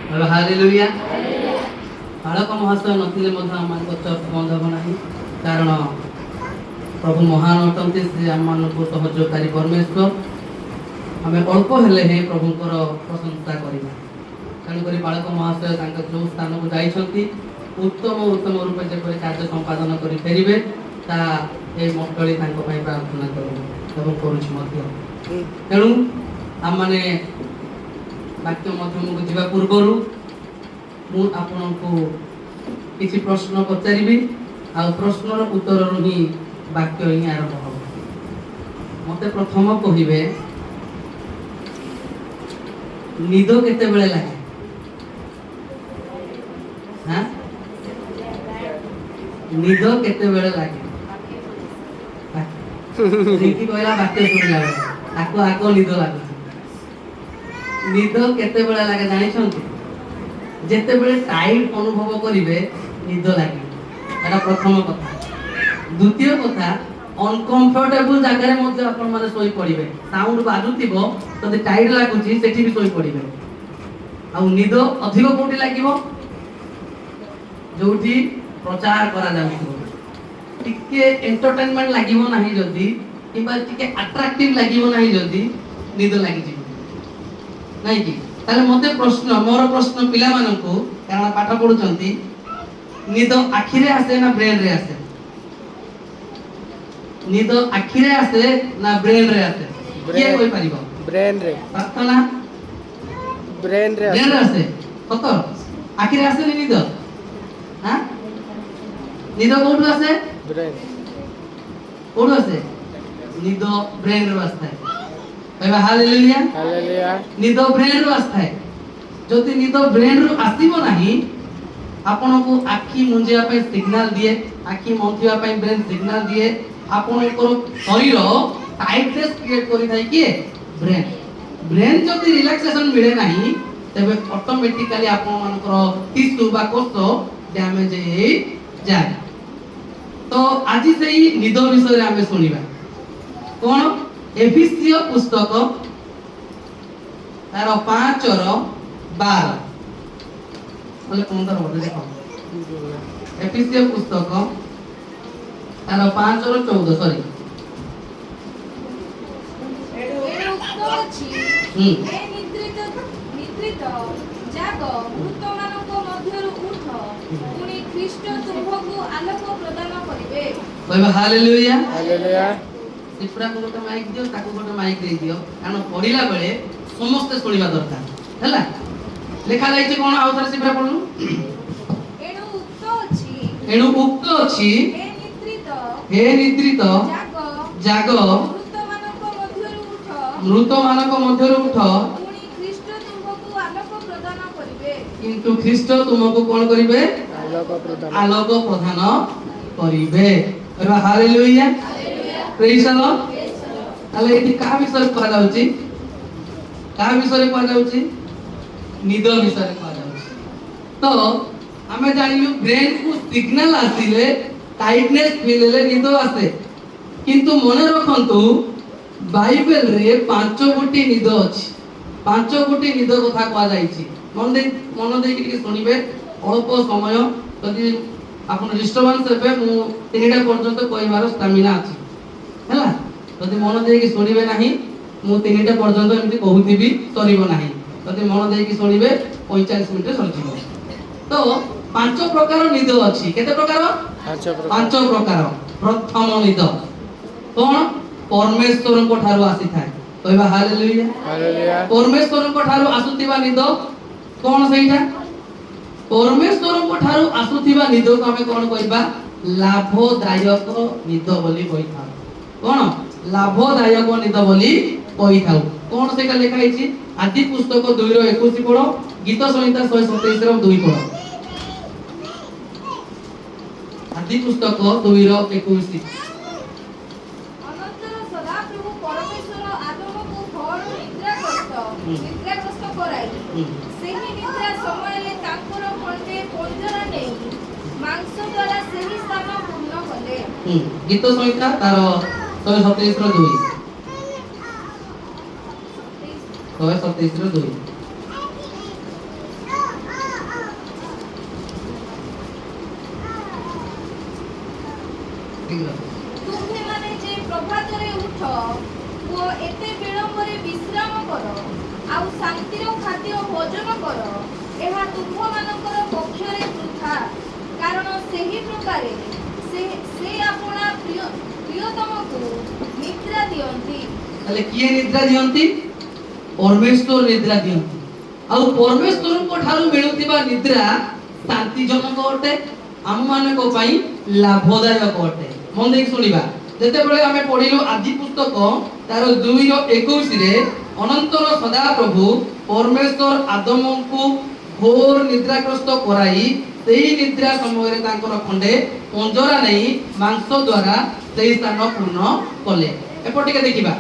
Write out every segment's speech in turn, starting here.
Hallelujah. ବାଳକ ମହାଶୟ ନଥିଲେ ମଧ୍ୟ ଆମମାନଙ୍କ ଚର୍ଚ୍ଚ ବନ୍ଦ ହେବ ନାହିଁ, କାରଣ ପ୍ରଭୁ ମହାନ ଅଟନ୍ତି, ସେ ଆମମାନଙ୍କୁ ସହଯୋଗକାରୀ ପରମେଶ୍ୱର। ଆମେ ଅଳ୍ପ ହେଲେ ହିଁ ପ୍ରଭୁଙ୍କର ପ୍ରଶଂସା କରିବା। ତେଣୁକରି ବାଳକ ମହାଶୟ ତାଙ୍କ ଯେଉଁ ସ୍ଥାନକୁ ଯାଇଛନ୍ତି ଉତ୍ତମ ରୂପେ ଯେପରି କାର୍ଯ୍ୟ ସମ୍ପାଦନ କରି ଫେରିବେ, ତାହା ଏହି ମଣ୍ଡଳୀ ତାଙ୍କ ପାଇଁ ପ୍ରାର୍ଥନା କରିବୁ ଏବଂ କରୁଛି ମଧ୍ୟ। ତେଣୁ ଆମମାନେ ବାକ୍ୟ ମଧ୍ୟମକୁ ଯିବା ପୂର୍ବରୁ ମୁଁ ଆପଣଙ୍କୁ କିଛି ପ୍ରଶ୍ନ ପଚାରିବି, ଆଉ ପ୍ରଶ୍ନର ଉତ୍ତରରୁ ହିଁ ବାକ୍ୟ ହିଁ ଆରମ୍ଭ ହେବ। ମୋତେ ପ୍ରଥମ କହିବେ, ନିଦ କେତେବେଳେ ଲାଗେ? ନିଦ କେତେବେଳେ ଲାଗେ? କହିଲା ବାକ୍ୟ ଶୁଣିଲା ବେଳେ ତାକୁ ଆଗ ନିଦ ଲାଗୁଛି। ନିଦ କେତେବେଳେ ଲାଗେ ଜାଣିଛନ୍ତି? ଯେତେବେଳେ ଟାଇଟ୍ ଅନୁଭବ କରିବେ ନିଦ ଲାଗେ, ଏଟା ପ୍ରଥମ କଥା। ଦ୍ୱିତୀୟ କଥା, ଅନକମ୍ଫର୍ଟେବୁଲ ଜାଗାରେ ମଧ୍ୟ ଆପଣମାନେ ଶୋଇ ପଡ଼ିବେ। ସାଉଣ୍ଡ ବାଜୁଥିବ, ଯଦି ଟାଇଟ୍ ଲାଗୁଛି ସେଠି ବି ଶୋଇ ପଡ଼ିବେ। ଆଉ ନିଦ ଅଧିକ କୋଉଠି ଲାଗିବ? ଯୋଉଠି ପ୍ରଚାର କରାଯାଉଥିବ। ଟିକେ ଏଣ୍ଟରଟେନମେଣ୍ଟ ଲାଗିବ ନାହିଁ ଯଦି, କିମ୍ବା ଟିକେ ଆଟ୍ରାକ୍ଟିଭ ଲାଗିବ ନାହିଁ ଯଦି, ନିଦ ଲାଗିଯିବ ନାଇଁ କି? ତାହେଲେ ମୋତେ ମୋର ପ୍ରଶ୍ନ ପିଲାମାନଙ୍କୁ, କାରଣ ପାଠ ପଢୁଛନ୍ତି, ନିଦ ଆଖିରେ ଆସେ ନା ବ୍ରେନରେ ଆସେ? ନିଦ ଆଖିରେ ଆସେ ନା ବ୍ରେନରେ ଆସେ? କିଏ କହିପାରିବ? ବ୍ରେନରେ। ପ୍ରାର୍ଥନା ବ୍ରେନରେ ଆସେ। ସତ? ଆଖିରେ ଆସେନି ନିଦ? ନିଦ କୋଉଠୁ ଆସେ? ବ୍ରେନ। କୋଉଠୁ ଆସେ? ନିଦ ବ୍ରେନରୁ ଆସିଥାଏ। କହିବା ହାଲେଲୁୟା। ହାଲେଲୁୟା। ନିଦ ବ୍ରେନରୁ ଆସିଥାଏ। ଯଦି ନିଦ ବ୍ରେନରୁ ଆସିବ ନାହିଁ, ଆପଣଙ୍କୁ ଆଖି ମୁଞ୍ଜିବା ପାଇଁ ସିଗ୍ନାଲ ଦିଏ, ଆଖି ମନ୍ଥିବା ପାଇଁ ବ୍ରେନ ସିଗ୍ନାଲ ଦିଏ। ଆପଣଙ୍କର ଶରୀର ଟାଇଟନେସ କ୍ରିଏଟ କରିଥାଏ କିଏ? ବ୍ରେନ। ବ୍ରେନ ଯଦି ରିଲାକ୍ସେସନ ମିଳେ ନାହିଁ, ତେବେ ଅଟୋମେଟିକାଲି ଆପଣମାନଙ୍କର ଟିସ୍ୟୁ ବା କୋଷ ଡ୍ୟାମେଜ ହେଇଯାଏ। ତ ଆଜି ସେଇ ନିଦ ବିଷୟରେ ଆମେ ଶୁଣିବା। କଣ? ଏଫେସୀୟ ପୁସ୍ତକ ତାର 5:12 ବୋଲେ 15 ବୋଧେ ଦେଖ। ଏଫେସୀୟ ପୁସ୍ତକ ତାର 5:14 ସରି। ଜାଗ ମୃତମାନଙ୍କ ମଧ୍ୟରୁ ଉଠ, ପୁଣି ଖ୍ରୀଷ୍ଟ ତୁମ୍ଭକୁ ଆଲୋକ ପ୍ରଦାନ କରିବେ। କହିବା ହାଲେଲୁୟା। ହାଲେଲୁୟା। ସିପୁରାକୁ ଗୋଟେ ମାଇକ୍ ଦିଅ, ତାକୁ ଗୋଟେ ମାଇକ୍ ଦେଇ ଦିଅ, କାରଣ ପଢିଲା ବେଳେ ସମସ୍ତେ ଶୁଣିବା ଦରକାର ହେଲା। ଲେଖା ଯାଇଛି କଣ? ଆଉ ଥରେ ସିପୁରା ପଢୁନୁ। ଏଣୁ ଉକ୍ତ ଅଛି, ହେ ନିଦ୍ରିତ ଜାଗ, ମୃତମାନଙ୍କ ମଧ୍ୟରୁ ଉଠ, କିନ୍ତୁ ଖ୍ରୀଷ୍ଟ ତୁମକୁ କଣ କରିବେ? ଆଲୋକ ପ୍ରଦାନ କରିବେ। କହିବା ହାଲେଲୁୟା। ପ୍ରେଜ୍ ଦ ଲର୍ଡ। ତାହେଲେ ଏଠି କାହା ବିଷୟରେ କୁହାଯାଉଛି? କାହା ବିଷୟରେ କୁହାଯାଉଛି? ନିଦ ବିଷୟରେ କୁହାଯାଉଛି। ତ ଆମେ ଜାଣିଲୁ ବ୍ରେନ କୁ ସିଗ୍ନାଲ ଆସିଲେ, ଟାଇଟନେସ ଫିଲ୍ ହେଲେ ନିଦ ଆସେ। କିନ୍ତୁ ମନେ ରଖନ୍ତୁ, ବାଇବେଲରେ 5 ଗୋଟି ନିଦ ଅଛି। 5 ଗୋଟି ନିଦ କଥା କୁହାଯାଇଛି। ମନ ଦେଇକି ଟିକେ ଶୁଣିବେ। ଅଳ୍ପ ସମୟ, ଯଦି ଆପଣ ଡିଷ୍ଟର୍ବାନ୍ସ ହେବେ, ମୁଁ 3ଟା ପର୍ଯ୍ୟନ୍ତ କହିବାର ଷ୍ଟାମିନା ଅଛି ହେଲା। ଯଦି ମନ ଦେଇକି ଶୁଣିବେ ନାହିଁ, ମୁଁ 3ଟା ପର୍ଯ୍ୟନ୍ତ ଏମିତି କହୁଥିବି, ସରିବ ନାହିଁ। ଯଦି ମନ ଦେଇକି ଶୁଣିବେ 45 ମିନିଟ୍ ସରିଯିବ। ତ 5 ପ୍ରକାର ନିଦ ଅଛି। କେତେ ପ୍ରକାର? 5 ପ୍ରକାର। ପ୍ରଥମ ନିଦ କଣ? ପରମେଶ୍ୱରଙ୍କ ଠାରୁ ଆସିଥାଏ। କହିବା ହାଲେଲୁୟା। ପରମେଶ୍ୱରଙ୍କ ଠାରୁ ଆସୁଥିବା ନିଦ କଣ? ସେଇଟା ପରମେଶ୍ୱରଙ୍କ ଠାରୁ ଆସୁଥିବା ନିଦକୁ ଆମେ କଣ କହିବା? ଲାଭଦାୟକ ନିଦ ବୋଲି କହିଥାଉ। କଣ? ଲାଭଦାୟକ ନିଦ ବୋଲି କହିଥାଉ। କଣ ସେଇଟା ଲେଖା ହେଇଛି? ଆଦି ପୁସ୍ତକ 2:21 ପଢ, ଗୀତ ସଂହିତା 127:2 ପଢ। ଆଦି ପୁସ୍ତକ 2:21। ଅନନ୍ତର ସଦାପ୍ରଭୁ ପରମେଶ୍ୱର ଆଦମକୁ ଘୋର ନିଦ୍ରାଗ୍ରସ୍ତ କରାଇ, ସେହି ନିଦ୍ରା ସମୟରେ ତାଙ୍କର ଖଣ୍ଡେ ପଞ୍ଜରା ନେଇ ମାଂସ ଦ୍ୱାରା ସେହି ସ୍ଥାନ ପୂର୍ଣ୍ଣ କଲେ। ଗୀତ ସଂହିତା ତାର 127:2। 127:2। ରାତିର ଖାଦ୍ୟ ଭୋଜନ କର, ଏହା ତୁମ୍ଭମାନଙ୍କର ପକ୍ଷରେ ବୃଥା, କାରଣ ସେହି ପ୍ରକାରେ ସେ ଆପଣା ପ୍ରିୟତମକୁ ନିଦ୍ରା ଦିଅନ୍ତି। ତାହେଲେ କିଏ ନିଦ୍ରା ଦିଅନ୍ତି? ପରମେଶ୍ୱର ନିଦ୍ରା ଦିଅନ୍ତି। ଆଉ ପରମେଶ୍ୱରଙ୍କ ଠାରୁ ମିଳୁଥିବା ନିଦ୍ରା ଶାନ୍ତିଜନକ ଅଟେ, ଆମମାନଙ୍କ ପାଇଁ ଲାଭଦାୟକ ଅଟେ। ମନ ଦେଇକି ଶୁଣିବା, ଯେତେବେଳେ ଆମେ ପଢିଲୁ ଆଦି ପୁସ୍ତକ ତାର 2:21 ଅନନ୍ତର ସଦାପ୍ରଭୁ ପରମେଶ୍ୱର ଆଦମଙ୍କୁ ଘୋର ନିଦ୍ରାଗ୍ରସ୍ତ କରାଇ ସେହି ନିଦ୍ରା ସମୟରେ ତାଙ୍କର ଖଣ୍ଡେ ପଞ୍ଜରା ନେଇ ମାଂସ ଦ୍ୱାରା ସେହି ସ୍ଥାନ ପୂର୍ଣ୍ଣ କଲେ। ଏପଟିକେ ଦେଖିବା,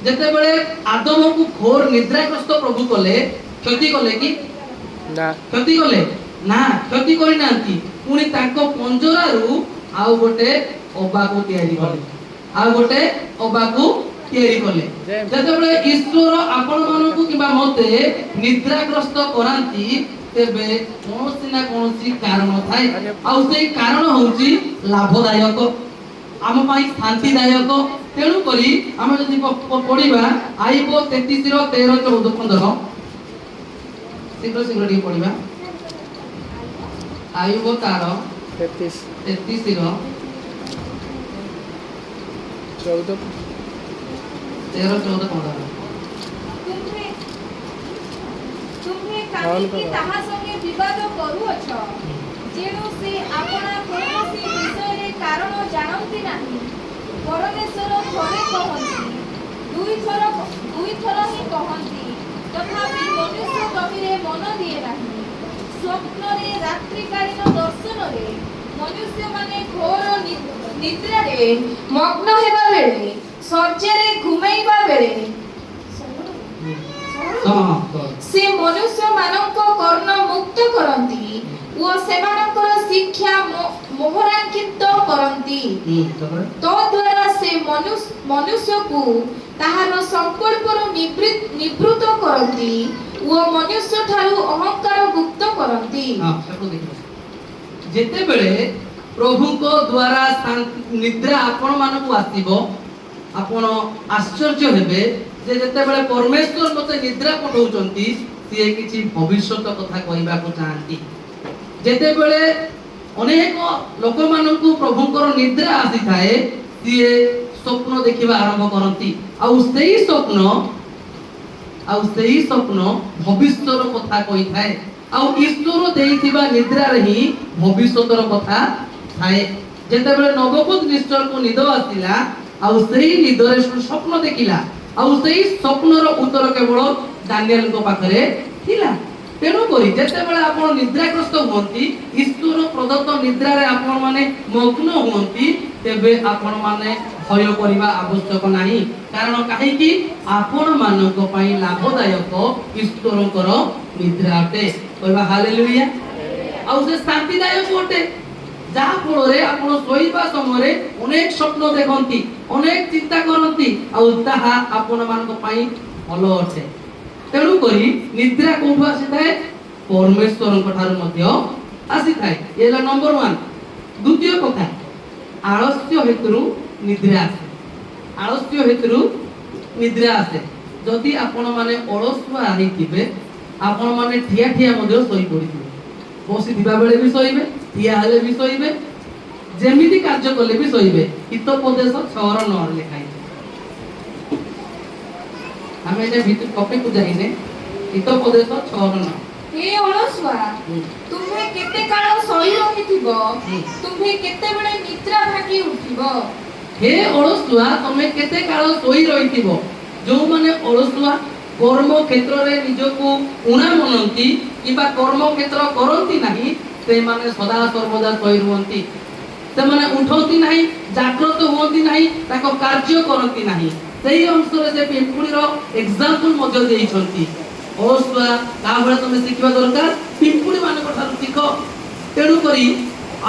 ଯେତେବେଳେ ଆଦମକୁ ଘୋର ନିଦ୍ରାଗ୍ରସ୍ତ ପ୍ରଭୁ କଲେ, କ୍ଷତି କଲେ କି ନା କ୍ଷତି କଲେ? ନା, କ୍ଷତି କରିନାହାନ୍ତି। ପୁଣି ତାଙ୍କ ପଞ୍ଜରାରୁ ଆଉ ଗୋଟେ ଅବାକୁ ତିଆରି କଲେ, ଆଉ ଗୋଟେ ଅବାକୁ ତିଆରି କଲେ। ଯେତେବେଳେ ଈଶ୍ୱର ଆପଣମାନଙ୍କୁ କିମ୍ବା ମତେ ନିଦ୍ରାଗ୍ରସ୍ତ କରାନ୍ତି, ତେବେ କୌଣସି ନା କୌଣସି କାରଣ ଥାଏ, ଆଉ ସେଇ କାରଣ ହଉଛି ଲାଭଦାୟକ, ଆମ ପାଇଁ ଶାନ୍ତିଦାୟକ। ତେଣୁ କରି ଆମେ ଯଦି ପଢିବା ଆଇବ 33:13-14, ଶୀଘ୍ର ଶୀଘ୍ର ଟିକେ ପଢିବା। ଆଇବ ତାର 33:13-14। ତୁମ୍ଭେ କାହିଁକି ତାହା ସଙ୍ଗେ ବିବାଦ କରୁଅଛ? ଯେଣୁ ସେ ଆପଣା କୌଣସି ବିଷୟରେ କାରଣ ଜାଣନ୍ତି ନାହିଁ। ପରମେଶ୍ୱର ଥରେ କହନ୍ତି, ଦୁଇଥର ହିଁ କହନ୍ତି, ତଥାପି ମନୁଷ୍ୟ ଗଭୀରେ ମନ ଦିଏ ନାହିଁ। ସ୍ୱପ୍ନରେ, ରାତ୍ରିକାଳୀନ ଦର୍ଶନରେ ମନୁଷ୍ୟମାନେ ଘୋର ନିଦ୍ରାରେ ମଗ୍ନ ହେବା ବେଳେ, ଶଯ୍ୟାରେ ଘୁମାଇବା ବେଳେ ସେ ମନୁଷ୍ୟମାନଙ୍କ କର୍ଣ୍ଣ ମୁକ୍ତ କରନ୍ତି ଓ ସେମାନଙ୍କର ଶିକ୍ଷା ମୋହରାଙ୍କିତ କରନ୍ତି। ତଦ୍ୱାରା ସେ ମନୁଷ୍ୟକୁ ତାହାର ସଂକଳ୍ପରୁ ନିବୃତ୍ତ କରନ୍ତି ଓ ମନୁଷ୍ୟ ଠାରୁ ଅହଙ୍କାର ମୁକ୍ତ କରନ୍ତି। ଯେତେବେଳେ ପ୍ରଭୁଙ୍କ ଦ୍ୱାରା ନିଦ୍ରା ଆପଣ ମାନଙ୍କୁ ଆସିବ, ଆପଣ ଆଶ୍ଚର୍ଯ୍ୟ ହେବେ ଯେ ଯେତେବେଳେ ପରମେଶ୍ୱର ମତେ ନିଦ୍ରା ପଠାଉଛନ୍ତି, ସିଏ କିଛି ଭବିଷ୍ୟତ କଥା କହିବାକୁ ଚାହାନ୍ତି। ଯେତେବେଳେ ଅନେକ ଲୋକମାନଙ୍କୁ ପ୍ରଭୁଙ୍କର ନିଦ୍ରା ଆସିଥାଏ, ସିଏ ସ୍ୱପ୍ନ ଦେଖିବା ଆରମ୍ଭ କରନ୍ତି, ଆଉ ସେଇ ସ୍ୱପ୍ନ ଭବିଷ୍ୟତର କଥା କହିଥାଏ। ଆଉ ଈଶ୍ୱର ଦେଇଥିବା ନିଦ୍ରାରେ ହିଁ ଭବିଷ୍ୟତର କଥା ଥାଏ। ଯେତେବେଳେ ନବକୁଦ ନିଶ୍ଚୟକୁ ନିଦ ଆସିଲା, ଆଉ ସେଇ ନିଦରେ ସ୍ୱପ୍ନ ଦେଖିଲା, ଆଉ ସେଇ ସ୍ୱପ୍ନର ଉତ୍ତର କେବଳ ଦାନିଏଲଙ୍କ ପାଖରେ ଥିଲା। ତେଣୁ କରି ଯେତେବେଳେ ଆପଣ ନିଦ୍ରାଗ୍ରସ୍ତ ହୁଅନ୍ତି, ଈଶ୍ୱର ପ୍ରଦତ୍ତ ନିଦ୍ରାରେ ଆପଣ ମାନେ ମଗ୍ନ ହୁଅନ୍ତି, ତେବେ ଆପଣ ମାନେ ଭୟ କରିବା ଆବଶ୍ୟକ ନାହିଁ। କାରଣ କାହିଁକି? ଆପଣ ମାନଙ୍କ ପାଇଁ ଲାଭଦାୟକ ଈଶ୍ୱରଙ୍କର ନିଦ୍ରା ଅଟେ। କହିବା ହାଲେଲୁୟା। ଆଉ ସେ ଶାନ୍ତିଦାୟକ ଅଟେ, ଯାହା ଫଳରେ ଆପଣ ଶୋଇବା ସମୟରେ ଅନେକ ସ୍ୱପ୍ନ ଦେଖନ୍ତି, ଅନେକ ଚିନ୍ତା କରନ୍ତି, ଆଉ ତାହା ଆପଣ ମାନଙ୍କ ପାଇଁ ଭଲ ଅଟେ। ତେଣୁ କରି ନିଦ୍ରା କୋଉଠୁ ଆସିଥାଏ? ପରମେଶ୍ୱରଙ୍କ ଠାରୁ ମଧ୍ୟ ଆସିଥାଏ। ଏ ହେଲା ନମ୍ବର 1। ଦ୍ୱିତୀୟ କଥା, ଆଳସ୍ୟ ହେତୁରୁ ନିଦ୍ରା ଆସେ। ଆଳସ୍ୟ ହେତୁରୁ ନିଦ୍ରା ଆସେ। ଯଦି ଆପଣ ମାନେ ଅଳସୁଆ ହେଇଥିବେ, ଆପଣ ମାନେ ଠିଆ ଠିଆ ମଧ୍ୟ ଶୋଇ ପଡିଥିବେ, ବସିଥିବା ବେଳେ ବି ଶୋଇବେ, ଠିଆ ହେଲେ ବି ଶୋଇବେ, ଯେମିତି କାର୍ଯ୍ୟ କଲେ ବି ଶୋଇବେ। ହିତୋପଦେଶ 6:9 ଲେଖା ହେଇଛି। ଆମେ ଏଟା ଭିତର ଟପିକକୁ ଯାଇନେ। ହିତୋପଦେଶ 6:9। ହେ ଅଳସୁଆ, ତୁମେ କେତେ କାଳ ଶୋଇ ରହିଥିବ? ତୁମେ କେତେବେଳେ ନିଦ୍ରା ଭାଙ୍ଗି ଉଠିବ? ହେ ଅଳସୁଆ, ତମେ କେତେ କାଳ ଶୋଇ ରହିଥିବ? ଯେଉଁମାନେ ଅଳସୁଆ, କର୍ମ କ୍ଷେତ୍ରରେ ନିଜକୁ ଉଣା ମନନ୍ତି କିମ୍ବା କର୍ମ କ୍ଷେତ୍ର କରନ୍ତି ନାହିଁ, ସେମାନେ ସଦା ସର୍ବଦା ଶୋଇ ରୁହନ୍ତି। ସେମାନେ ଉଠନ୍ତି ନାହିଁ, ଜାଗ୍ରତ ହୁଅନ୍ତି ନାହିଁ, ତାଙ୍କ କାର୍ଯ୍ୟ କରନ୍ତି ନାହିଁ। ସେହି ଅଂଶରେ ସେ ପିମ୍ପୁଡ଼ିର ଏକ୍ସାମ୍ପଲ ମଧ୍ୟ ଦେଇଛନ୍ତି। ଅଳସୁଆ କାହା ଭଳି ତମେ ଶିଖିବା ଦରକାର? ପିମ୍ପୁଡ଼ି ମାନଙ୍କ ଠାରୁ ଶିଖ। ତେଣୁ କରି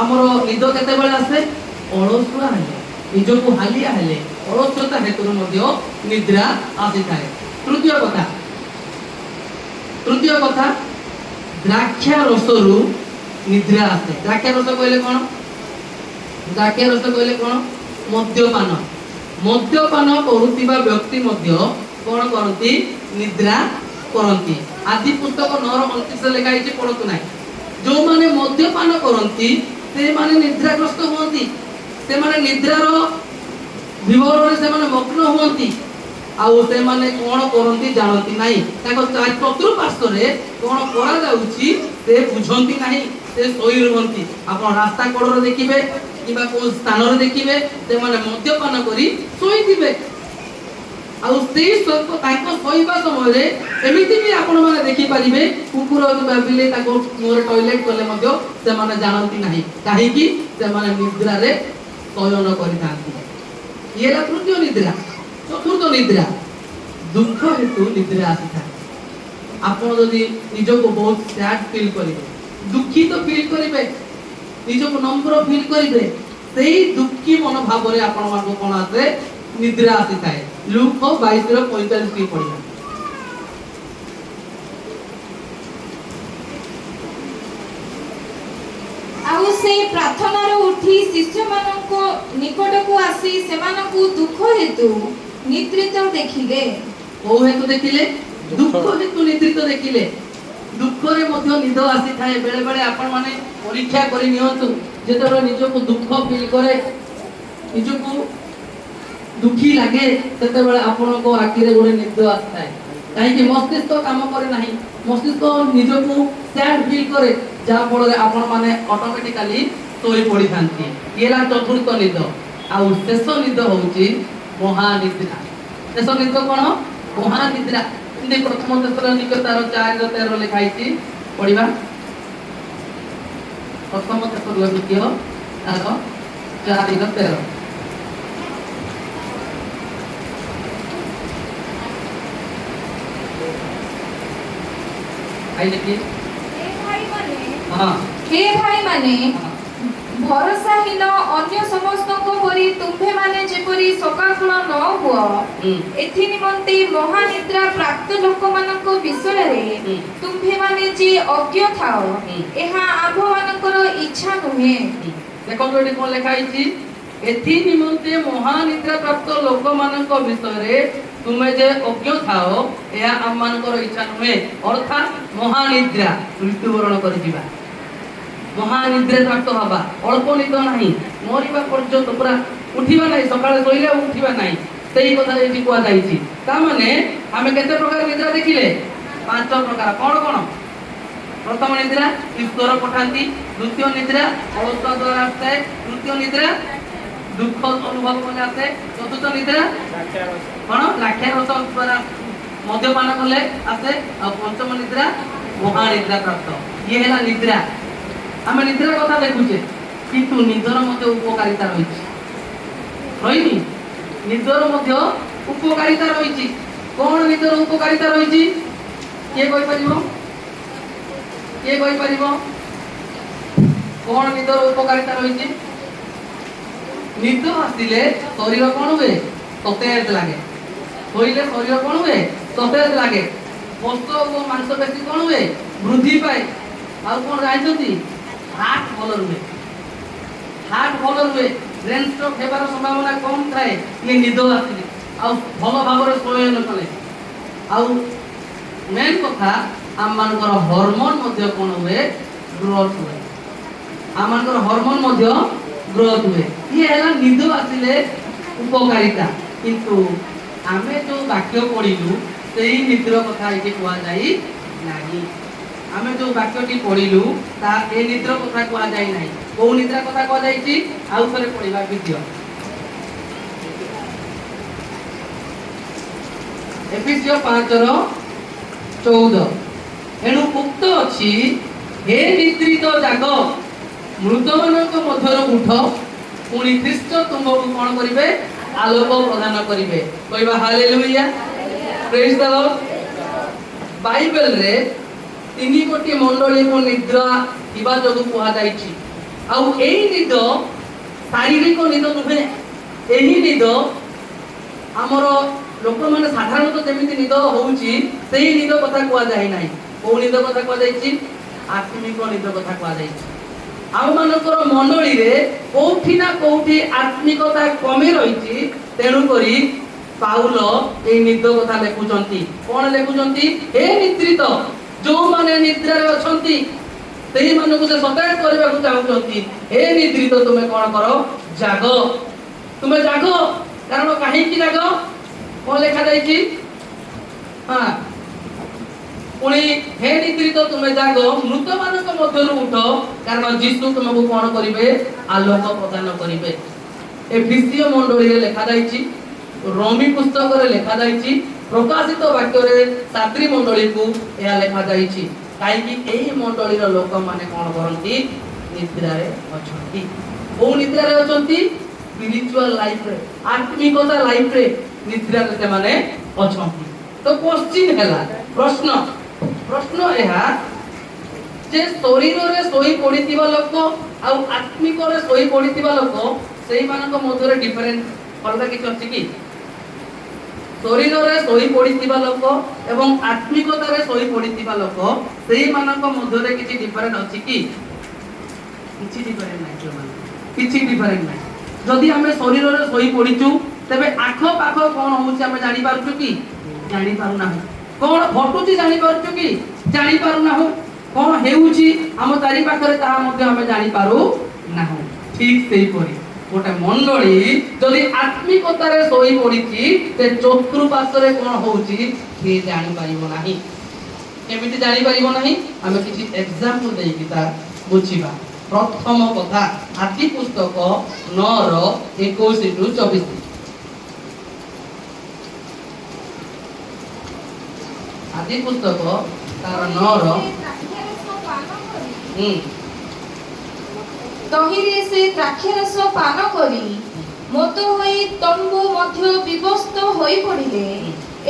ଆମର ନିଦ କେତେବେଳେ ଆସେ? ଅଳସୁଆ ହେଲେ, ନିଜକୁ ହାଲିଆ ହେଲେ, ଅଳସ୍ୟତା ହେତୁରୁ ମଧ୍ୟ ନିଦ୍ରା ଆସିଥାଏ। ତୃତୀୟ କଥା, ଦ୍ରାକ୍ଷା ରସରୁ ନିଦ୍ରା ଆସେ। ଦ୍ରାକ୍ଷା ରସ କହିଲେ କଣ? ଦ୍ରାକ୍ଷା ରସ କହିଲେ କଣ? ମଦ୍ୟପାନ କରୁଥିବା ବ୍ୟକ୍ତି ମଧ୍ୟ କଣ କରନ୍ତି? ନିଦ୍ରା କରନ୍ତି। ଆଦି ପୁସ୍ତକ 9:29 ଲେଖା ହେଇଛି, ପଢନ୍ତୁ ନାହିଁ। ଯୋଉମାନେ ମଦ୍ୟପାନ କରନ୍ତି ସେମାନେ ନିଦ୍ରାଗ୍ରସ୍ତ ହୁଅନ୍ତି, ସେମାନେ ନିଦ୍ରାର ବିଭୋରରେ ସେମାନେ ମଗ୍ନ ହୁଅନ୍ତି, ଆଉ ସେମାନେ କଣ କରନ୍ତି ଜାଣନ୍ତି ନାହିଁ। ତାଙ୍କ ଚତୁଃପାର୍ଶ୍ୱରେ କଣ କରାଯାଉଛି ସେ ବୁଝନ୍ତି ନାହିଁ, ସେ ଶୋଇ ରୁହନ୍ତି। ଆପଣ ରାସ୍ତା କଡ଼ରେ ଦେଖିବେ କିମ୍ବା କୋଉ ସ୍ଥାନରେ ଦେଖିବେ ସେମାନେ ମଦ୍ୟପାନ କରି ଶୋଇଥିବେ। ଆଉ ସେଇ ତାଙ୍କ ଶୋଇବା ସମୟରେ ଏମିତି ବି ଆପଣ ମାନେ ଦେଖିପାରିବେ କୁକୁର ବିଲେଇ ତାଙ୍କ ମୁହଁରେ ଟଏଲେଟ କଲେ ମଧ୍ୟ ସେମାନେ ଜାଣନ୍ତି ନାହିଁ, କାହିଁକି? ସେମାନେ ନିଦ୍ରାରେ ଶୟନ କରିଥାନ୍ତି। ଇଏ ହେଲା ତୃତୀୟ ନିଦ୍ରା। ଚତୁର୍ଥ ନିଦ୍ରା, ଦୁଃଖ ହେତୁ ନିଦ୍ରା ଆସିଥାଏ। ଆପଣ ଯଦି ନିଜକୁ ବହୁତ ସ୍ୟାଡ୍ ଫିଲ୍ କରିବେ, ଦୁଃଖିତ ଫିଲ୍ କରିବେ, ନିଜକୁ ନମ୍ର ଫିଲ୍ କରିବେ, ସେଇ ଦୁଃଖୀ ମନୋଭାବରେ ଆପଣମାନଙ୍କୁ କଣ ଆସେ? ନିଦ୍ରା ଆସିଥାଏ। ଲୁକ 22:45 ପଢିବା। ଆଉ ସେ ପ୍ରାର୍ଥନାରୁ ଉଠି ଶିଷ୍ୟମାନଙ୍କ ନିକଟକୁ ଆସି ସେମାନଙ୍କୁ ଦୁଃଖ ହେତୁ ନିଦ୍ରିତ ଦେଖିଲେ। କୋଉ ହେତୁ ଦେଖିଲେ? ଦୁଃଖ ହେତୁ ନିଦ୍ରିତ ଦେଖିଲେ। ଦୁଃଖରେ ମଧ୍ୟ ନିଦ ଆସିଥାଏ। ବେଳେ ବେଳେ ଆପଣ ମାନେ ପରୀକ୍ଷା କରି ନିଅନ୍ତୁ, ଯେତେବେଳେ ନିଜକୁ ଦୁଃଖ ଫିଲ୍ କରେ, ନିଜକୁ ଦୁଃଖୀ ଲାଗେ, ସେତେବେଳେ ଆପଣଙ୍କ ଆଖିରେ ଗୋଟେ ନିଦ ଆସିଥାଏ। କାହିଁକି? ମସ୍ତିଷ୍କ କାମ କରେ ନାହିଁ, ମସ୍ତିଷ୍କ ନିଜକୁ ସ୍ୟାଡ୍ ଫିଲ୍ କରେ, ଯାହା ଫଳରେ ଆପଣ ମାନେ ଅଟୋମେଟିକାଲି ଶୋଇ ପଡିଥାନ୍ତି। ଇଏ ହେଲା ଚତୁର୍ଥ ନିଦ। ଆଉ ଶେଷ ନିଦ ହଉଛି ମହାନିଦ୍ରା। ଶେଷ ନିଦ କଣ? ମହାନିଦ୍ରା। ଏମିତି ପ୍ରଥମ ତେସଲୋନିକ 4:13 ଲେଖା ହେଇଛି, ପଢିବା। ପ୍ରଥମ ତେସଲୋନିକ 4:13। ହେ ଭାଇମାନେ, ଭରସାହୀନ ଅନ୍ୟ ସମସ୍ତଙ୍କ ପରି ତୁମ୍ଭେମାନେ ଯେପରି ଶୋକାକୁଳ ନ ହୁଅ, ଏଥି ନିମନ୍ତେ ମହାନିଦ୍ରା ପ୍ରାପ୍ତ ଲୋକମାନଙ୍କ ବିଷୟରେ ତୁମ୍ଭେମାନେ ଯେ ଅଜ୍ଞ ଥାଅ, ଏହା ଆମ୍ଭମାନଙ୍କର ଇଚ୍ଛା ନୁହେଁ। ଦେଖନ୍ତୁ ଏଠି କଣ ଲେଖା ହେଇଛି? ଏଥି ନିମନ୍ତେ ମହାନିଦ୍ରା ପ୍ରାପ୍ତ ଲୋକମାନଙ୍କ ବିଷୟରେ ତୁମେ ଯେ ଅଜ୍ଞ ଥାଅ, ଏହା ଆମମାନଙ୍କର ଇଚ୍ଛା ନୁହେଁ। ଅର୍ଥାତ୍ ମହାନିଦ୍ରା, ମୃତ୍ୟୁବରଣ କରିଯିବା, ମହାନିଦ୍ରା ପ୍ରାପ୍ତ ହବା, ଅଳ୍ପ ନିଦ ନାହିଁ, ମରିବା ପର୍ଯ୍ୟନ୍ତ ପୁରା ଉଠିବା ନାହିଁ, ସକାଳେ ଶୋଇଲେ ଆଉ ଉଠିବା ନାହିଁ, ସେଇ କଥା ଏଠି କୁହାଯାଇଛି। ତାମାନେ ଆମେ କେତେ ପ୍ରକାର ନିଦ୍ରା ଦେଖିଲେ? 5 ପ୍ରକାର। କଣ କଣ? ପ୍ରଥମ ନିଦ୍ରା ଈଶ୍ୱର ପଠାନ୍ତି, ଦ୍ୱିତୀୟ ନିଦ୍ରା ଅଳସୁଆ ଦ୍ୱାରା ଆସିଥାଏ, ତୃତୀୟ ନିଦ୍ରା ଦୁଃଖ ଅନୁଭବ କଲେ ଆସେ, ଚତୁର୍ଥ ନିଦ୍ରା କଣ? ଲାକ୍ଷା ରସ ଦ୍ୱାରା ମଦ୍ୟପାନ କଲେ ଆସେ, ଆଉ ପଞ୍ଚମ ନିଦ୍ରା ମହାନିଦ୍ରା ପ୍ରାପ୍ତ। ଇଏ ହେଲା ନିଦ୍ରା। ଆମେ ନିଦ୍ରା କଥା ଦେଖୁଛେ, କିନ୍ତୁ ନିଦର ମଧ୍ୟ ଉପକାରିତା ରହିଛି, ରହିନି? ନିଦର ମଧ୍ୟ ଉପକାରିତା ରହିଛି। କଣ ନିଦର ଉପକାରିତା ରହିଛି? କିଏ କହିପାରିବ? କିଏ କହିପାରିବ କଣ ନିଦର ଉପକାରିତା ରହିଛି? ନିଦ ଆସିଲେ ଶରୀର କଣ ହୁଏ? ସତେଜ ଲାଗେ। ଶୋଇଲେ ଶରୀର କଣ ହୁଏ? ସତେଜ ଲାଗେ। ପୋଷ ଓ ମାଂସପେଶୀ କଣ ହୁଏ? ବୃଦ୍ଧି ପାଏ। ଆଉ କଣ ଜାଣିଛନ୍ତି? ହାର୍ଟ ଭଲ ରୁହେ, ହାର୍ଟ ଭଲ ରୁହେ, ବ୍ରେନ୍ ଷ୍ଟ୍ରୋକ ହେବାର ସମ୍ଭାବନା କମ ଥାଏ ଇଏ ନିଦ ଆସିଲେ, ଆଉ ଭଲ ଭାବରେ ଶୟନ କଲେ। ଆଉ ମେନ୍ କଥା, ଆମମାନଙ୍କର ହରମୋନ ମଧ୍ୟ କଣ ହୁଏ? ଗ୍ରୋଥ ହୁଏ। ଆମମାନଙ୍କର ହରମୋନ ମଧ୍ୟ ଗ୍ରୋଥ ହୁଏ। ଇଏ ହେଲା ନିଦ ଆସିଲେ ଉପକାରିତା। କିନ୍ତୁ ଆମେ ଯୋଉ ବାକ୍ୟ ପଢିଲୁ ସେଇ ନିଦ୍ର କଥା ଏଠି କୁହାଯାଇ ନାହିଁ। ଆମେ ଯୋଉ ବାକ୍ୟଟି ପଢିଲୁ ତା ଏ ନିଦ୍ର କଥା କୁହାଯାଇ ନାହିଁ। କୋଉ ନିଦ୍ରା କଥା କୁହାଯାଇଛି? ଆଉ ଥରେ ପଢିବା ବିଦ୍ୟ। ଏଫେସିୟ 5:14। ଏଣୁ ଉକ୍ତ ଅଛି, ହେ ନିଦ୍ରିତ ଜାଗ, ମୃତମାନଙ୍କ ମଧ୍ୟରୁ ଉଠ, ପୁଣି ଖ୍ରୀଷ୍ଟ ତୁମକୁ କଣ କରିବେ? ଆଲୋକ ପ୍ରଦାନ କରିବେ। କହିବା ହାଲେଲୁୟା, ପ୍ରେଜ୍ ଦ ଲର୍ଡ। ବାଇବେଲରେ 3 ଗୋଟି ମଣ୍ଡଳୀକୁ ନିଦ୍ରା ଥିବା ଯୋଗୁଁ କୁହାଯାଇଛି। ଆଉ ଏଇ ନିଦ ଶାରୀରିକ ନିଦ ନୁହେଁ। ଏହି ନିଦ ଆମର ଲୋକମାନେ ସାଧାରଣତଃ ଯେମିତି ନିଦ ହଉଛି ସେଇ ନିଦ କଥା କୁହାଯାଇ ନାହିଁ। କୋଉ ନିଦ କଥା କୁହାଯାଇଛି? ଆତ୍ମିକ ନିଦ କଥା କୁହାଯାଇଛି। ଆମମାନଙ୍କର ମଣ୍ଡଳୀରେ କୋଉଠି ନା କୋଉଠି ଆତ୍ମିକତା କମି ରହିଛି, ତେଣୁକରି ପାଉଲ এই ନିଦ କଥା ଲେଖୁଛନ୍ତି। କଣ ଲେଖୁଛନ୍ତି? ହେ ନିଦ୍ରିତ, ଯୋଉମାନେ ନିଦ୍ରାରେ ଅଛନ୍ତି ସେଇମାନଙ୍କୁ ସେ ସତେଜ କରିବାକୁ ଚାହୁଁଛନ୍ତି। ହେ ନିଦ୍ରିତ, ତୁମେ କଣ କର? ଜାଗ, ତୁମେ ଜାଗ। କାରଣ କାହିଁକି ଜାଗ? କଣ ଲେଖା ଯାଇଛି? ହଁ, ପୁଣି ହେ ନିଦ୍ରିତ ତୁମେ ଜାଗ, ମୃତମାନଙ୍କ ମଧ୍ୟରୁ ଉଠ, କାରଣ ଯୀଶୁ ତୁମକୁ କଣ କରିବେ? ଆଲୋକ ପ୍ରଦାନ କରିବେ। ଏଫେସୀୟ ମଣ୍ଡଳୀରେ ଲେଖା ଯାଇଛି, ରୋମୀ ପୁସ୍ତକରେ ଲେଖା ଯାଇଛି, ପ୍ରକାଶିତ ବାକ୍ୟରେ ସାତ୍ରୀ ମଣ୍ଡଳୀକୁ ଏହା ଲେଖା ଯାଇଛି। କାହିଁକି? ଏହି ମଣ୍ଡଳୀର ଲୋକମାନେ କଣ କରନ୍ତି? ନିଦ୍ରାରେ ଅଛନ୍ତି। କୋଉ ନିଦ୍ରାରେ ଅଛନ୍ତି? ସ୍ପିରିଚୁଆଲ ଲାଇଫରେ, ଆତ୍ମିକତା ଲାଇଫରେ ନିଦ୍ରାରେ ସେମାନେ ଅଛନ୍ତି। ତ କ୍ୱେଶ୍ଚିନ୍ ହେଲା, ପ୍ରଶ୍ନ ଏହା ଯେ ଶରୀରରେ ଶୋଇ ପଡ଼ିଥିବା ଲୋକ ଆଉ ଆତ୍ମିକରେ ଶୋଇ ପଡ଼ିଥିବା ଲୋକ ସେଇମାନଙ୍କ ମଧ୍ୟରେ ଡିଫରେନ୍ସ ଅଲଗା କିଛି ଅଛି କି? ଶରୀରରେ ଶୋଇ ପଡ଼ିଥିବା ଲୋକ ଏବଂ ଆତ୍ମିକତାରେ ଶୋଇ ପଡ଼ିଥିବା ଲୋକ ସେଇମାନଙ୍କ ମଧ୍ୟରେ କିଛି ଡିଫରେନ୍ସ ଅଛି କି? କିଛି ଡିଫରେନ୍ସ ନାହିଁ, କିଛି ଡିଫରେନ୍ସ ନାହିଁ। ଯଦି ଆମେ ଶରୀରରେ ଶୋଇ ପଡ଼ିଛୁ ତେବେ ଆଖପାଖ କଣ ହଉଛି ଆମେ ଜାଣିପାରୁଛୁ କି? ଜାଣିପାରୁନାହୁଁ। କଣ ଘଟୁଛି ଜାଣିପାରୁଛୁ କି? ଜାଣିପାରୁନାହୁଁ। କଣ ହେଉଛି ଆମ ଚାରି ପାଖରେ ତାହା ମଧ୍ୟ ଆମେ ଜାଣିପାରୁ ନାହୁଁ। ଠିକ୍ ସେହିପରି ଗୋଟେ ମଣ୍ଡଳୀ ଯଦି ଆତ୍ମିକତାରେ ଶୋଇ ପଡ଼ିଛି ସେ ଚତୁଃପାର୍ଶ୍ୱରେ କଣ ହଉଛି ସେ ଜାଣିପାରିବ ନାହିଁ। କେମିତି ଜାଣିପାରିବ ନାହିଁ? ଆମେ କିଛି ଏକ୍ସାମ୍ପଲ ଦେଇକି ତା ବୁଝିବା। ପ୍ରଥମ କଥା, ଆଦି ପୁସ୍ତକ 9:21-24। ଆଦି ପୁସ୍ତକ ତାର 9 ତହିଁରେ ସେ ଦ୍ରାକ୍ଷାରସ ପାନ କରି ମତ ହୋଇ ତମ୍ବୁ ମଧ୍ୟ ବିବସ୍ତ ହୋଇ ପଡ଼ିଲେ।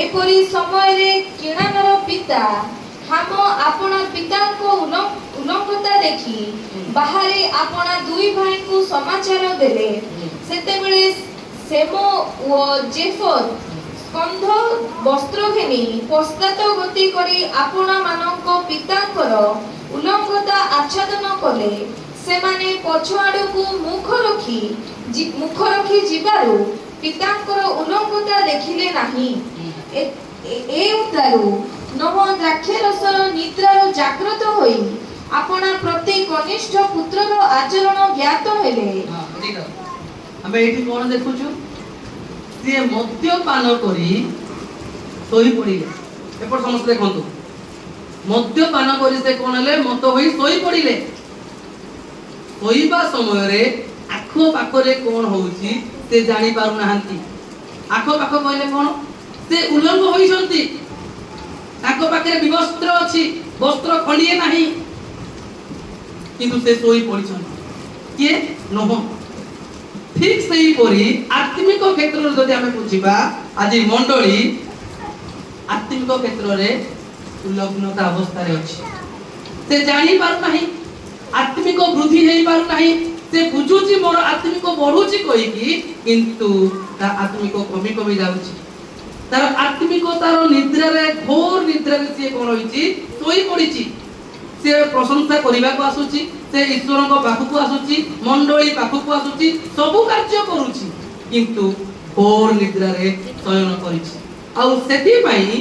ଏପରି ସମୟରେ କିଣାନର ପିତା ହାମ ଆପଣା ପିତାଙ୍କ ଉଲଙ୍ଗତା ଦେଖି ବାହାରେ ଆପଣା ଦୁଇ ଭାଇଙ୍କୁ ସମାଚାର ଦେଲେ। ସେତେବେଳେ ସେମ ଓ ଜେଫର ସ୍କନ୍ଧ ବସ୍ତ୍ର ଘେନି ପଶ୍ଚାତ ଗତି କରି ଆପଣା ମାନଙ୍କ ପିତାଙ୍କର ଉଲଙ୍ଗତା ଆଚ୍ଛାଦନ କଲେ। ସେମାନେ ପଛଆଡ଼କୁ ମୁଖ ରଖି ଯିବାରୁ ପିତାଙ୍କର ଉଲଙ୍ଗତା ଦେଖିଲେ ନାହିଁ। ଏ ଉତ୍ତାରୁ ନହ ଦ୍ରାକ୍ଷାରସର ନିଦ୍ରାରୁ ଜାଗ୍ରତ ହୋଇ ଆପଣା ପ୍ରତି କନିଷ୍ଠ ପୁତ୍ରର ଆଚରଣ ଜ୍ଞାତ ହେଲେ। ଆମେ ଏଠି କଣ ଦେଖୁଛୁ? ସିଏ ମଦ୍ୟପାନ କରି ଶୋଇ ପଡ଼ିଲେ। ଏପଟ ସମସ୍ତେ ଦେଖନ୍ତୁ, ମଦ୍ୟପାନ କରି ସେ କଣ ହେଲେ? ମତ ହୋଇ ଶୋଇ ପଡ଼ିଲେ। ଶୋଇବା ସମୟରେ ଆଖ ପାଖରେ କଣ ହଉଛି ସେ ଜାଣି ପାରୁନାହାନ୍ତି। ଆଖ ପାଖ କହିଲେ କଣ? ସେ ଉଲଙ୍ଗ ହୋଇଛନ୍ତି, ତାଙ୍କ ପାଖରେ ବିବସ୍ତ୍ର ଅଛି, ବସ୍ତ୍ର ଖଣ୍ଡିଏ ନାହିଁ, କିନ୍ତୁ ସେ ଶୋଇ ପଡ଼ିଛନ୍ତି। କିଏ? ନୋହ। ଠିକ୍ ସେହିପରି ଆତ୍ମିକ କ୍ଷେତ୍ରରେ ଯଦି ଆମେ ବୁଝିବା, ଆଜି ମଣ୍ଡଳୀ ଆତ୍ମିକ କ୍ଷେତ୍ରରେ ଉଲଗ୍ନତା ଅବସ୍ଥାରେ ଅଛି। ସେ ଜାଣି ପାରୁନାହିଁ, ଆତ୍ମିକ ବୃଦ୍ଧି ହେଇ ପାରୁନାହିଁ। ସେ ବୁଝୁଛି ମୋର ଆତ୍ମିକ ବଢୁଛି କହିକି, କିନ୍ତୁ ତା ଆତ୍ମିକ କମି କମି ଯାଉଛି। ତାର ଆତ୍ମିକ ତାର ନିଦ୍ରାରେ, ଘୋର ନିଦ୍ରାରେ ସିଏ କଣ ହୋଇଛି? ଶୋଇ ପଡ଼ିଛି। ସେ ପ୍ରଶଂସା କରିବାକୁ ଆସୁଛି, ସେ ଈଶ୍ୱରଙ୍କ ପାଖକୁ ଆସୁଛି, ମଣ୍ଡଳୀ ପାଖକୁ ଆସୁଛି, ସବୁ କାର୍ଯ୍ୟ କରୁଛି, କିନ୍ତୁ ଘୋର ନିଦ୍ରାରେ ଶୟନ କରିଛି। ଆଉ ସେଥିପାଇଁ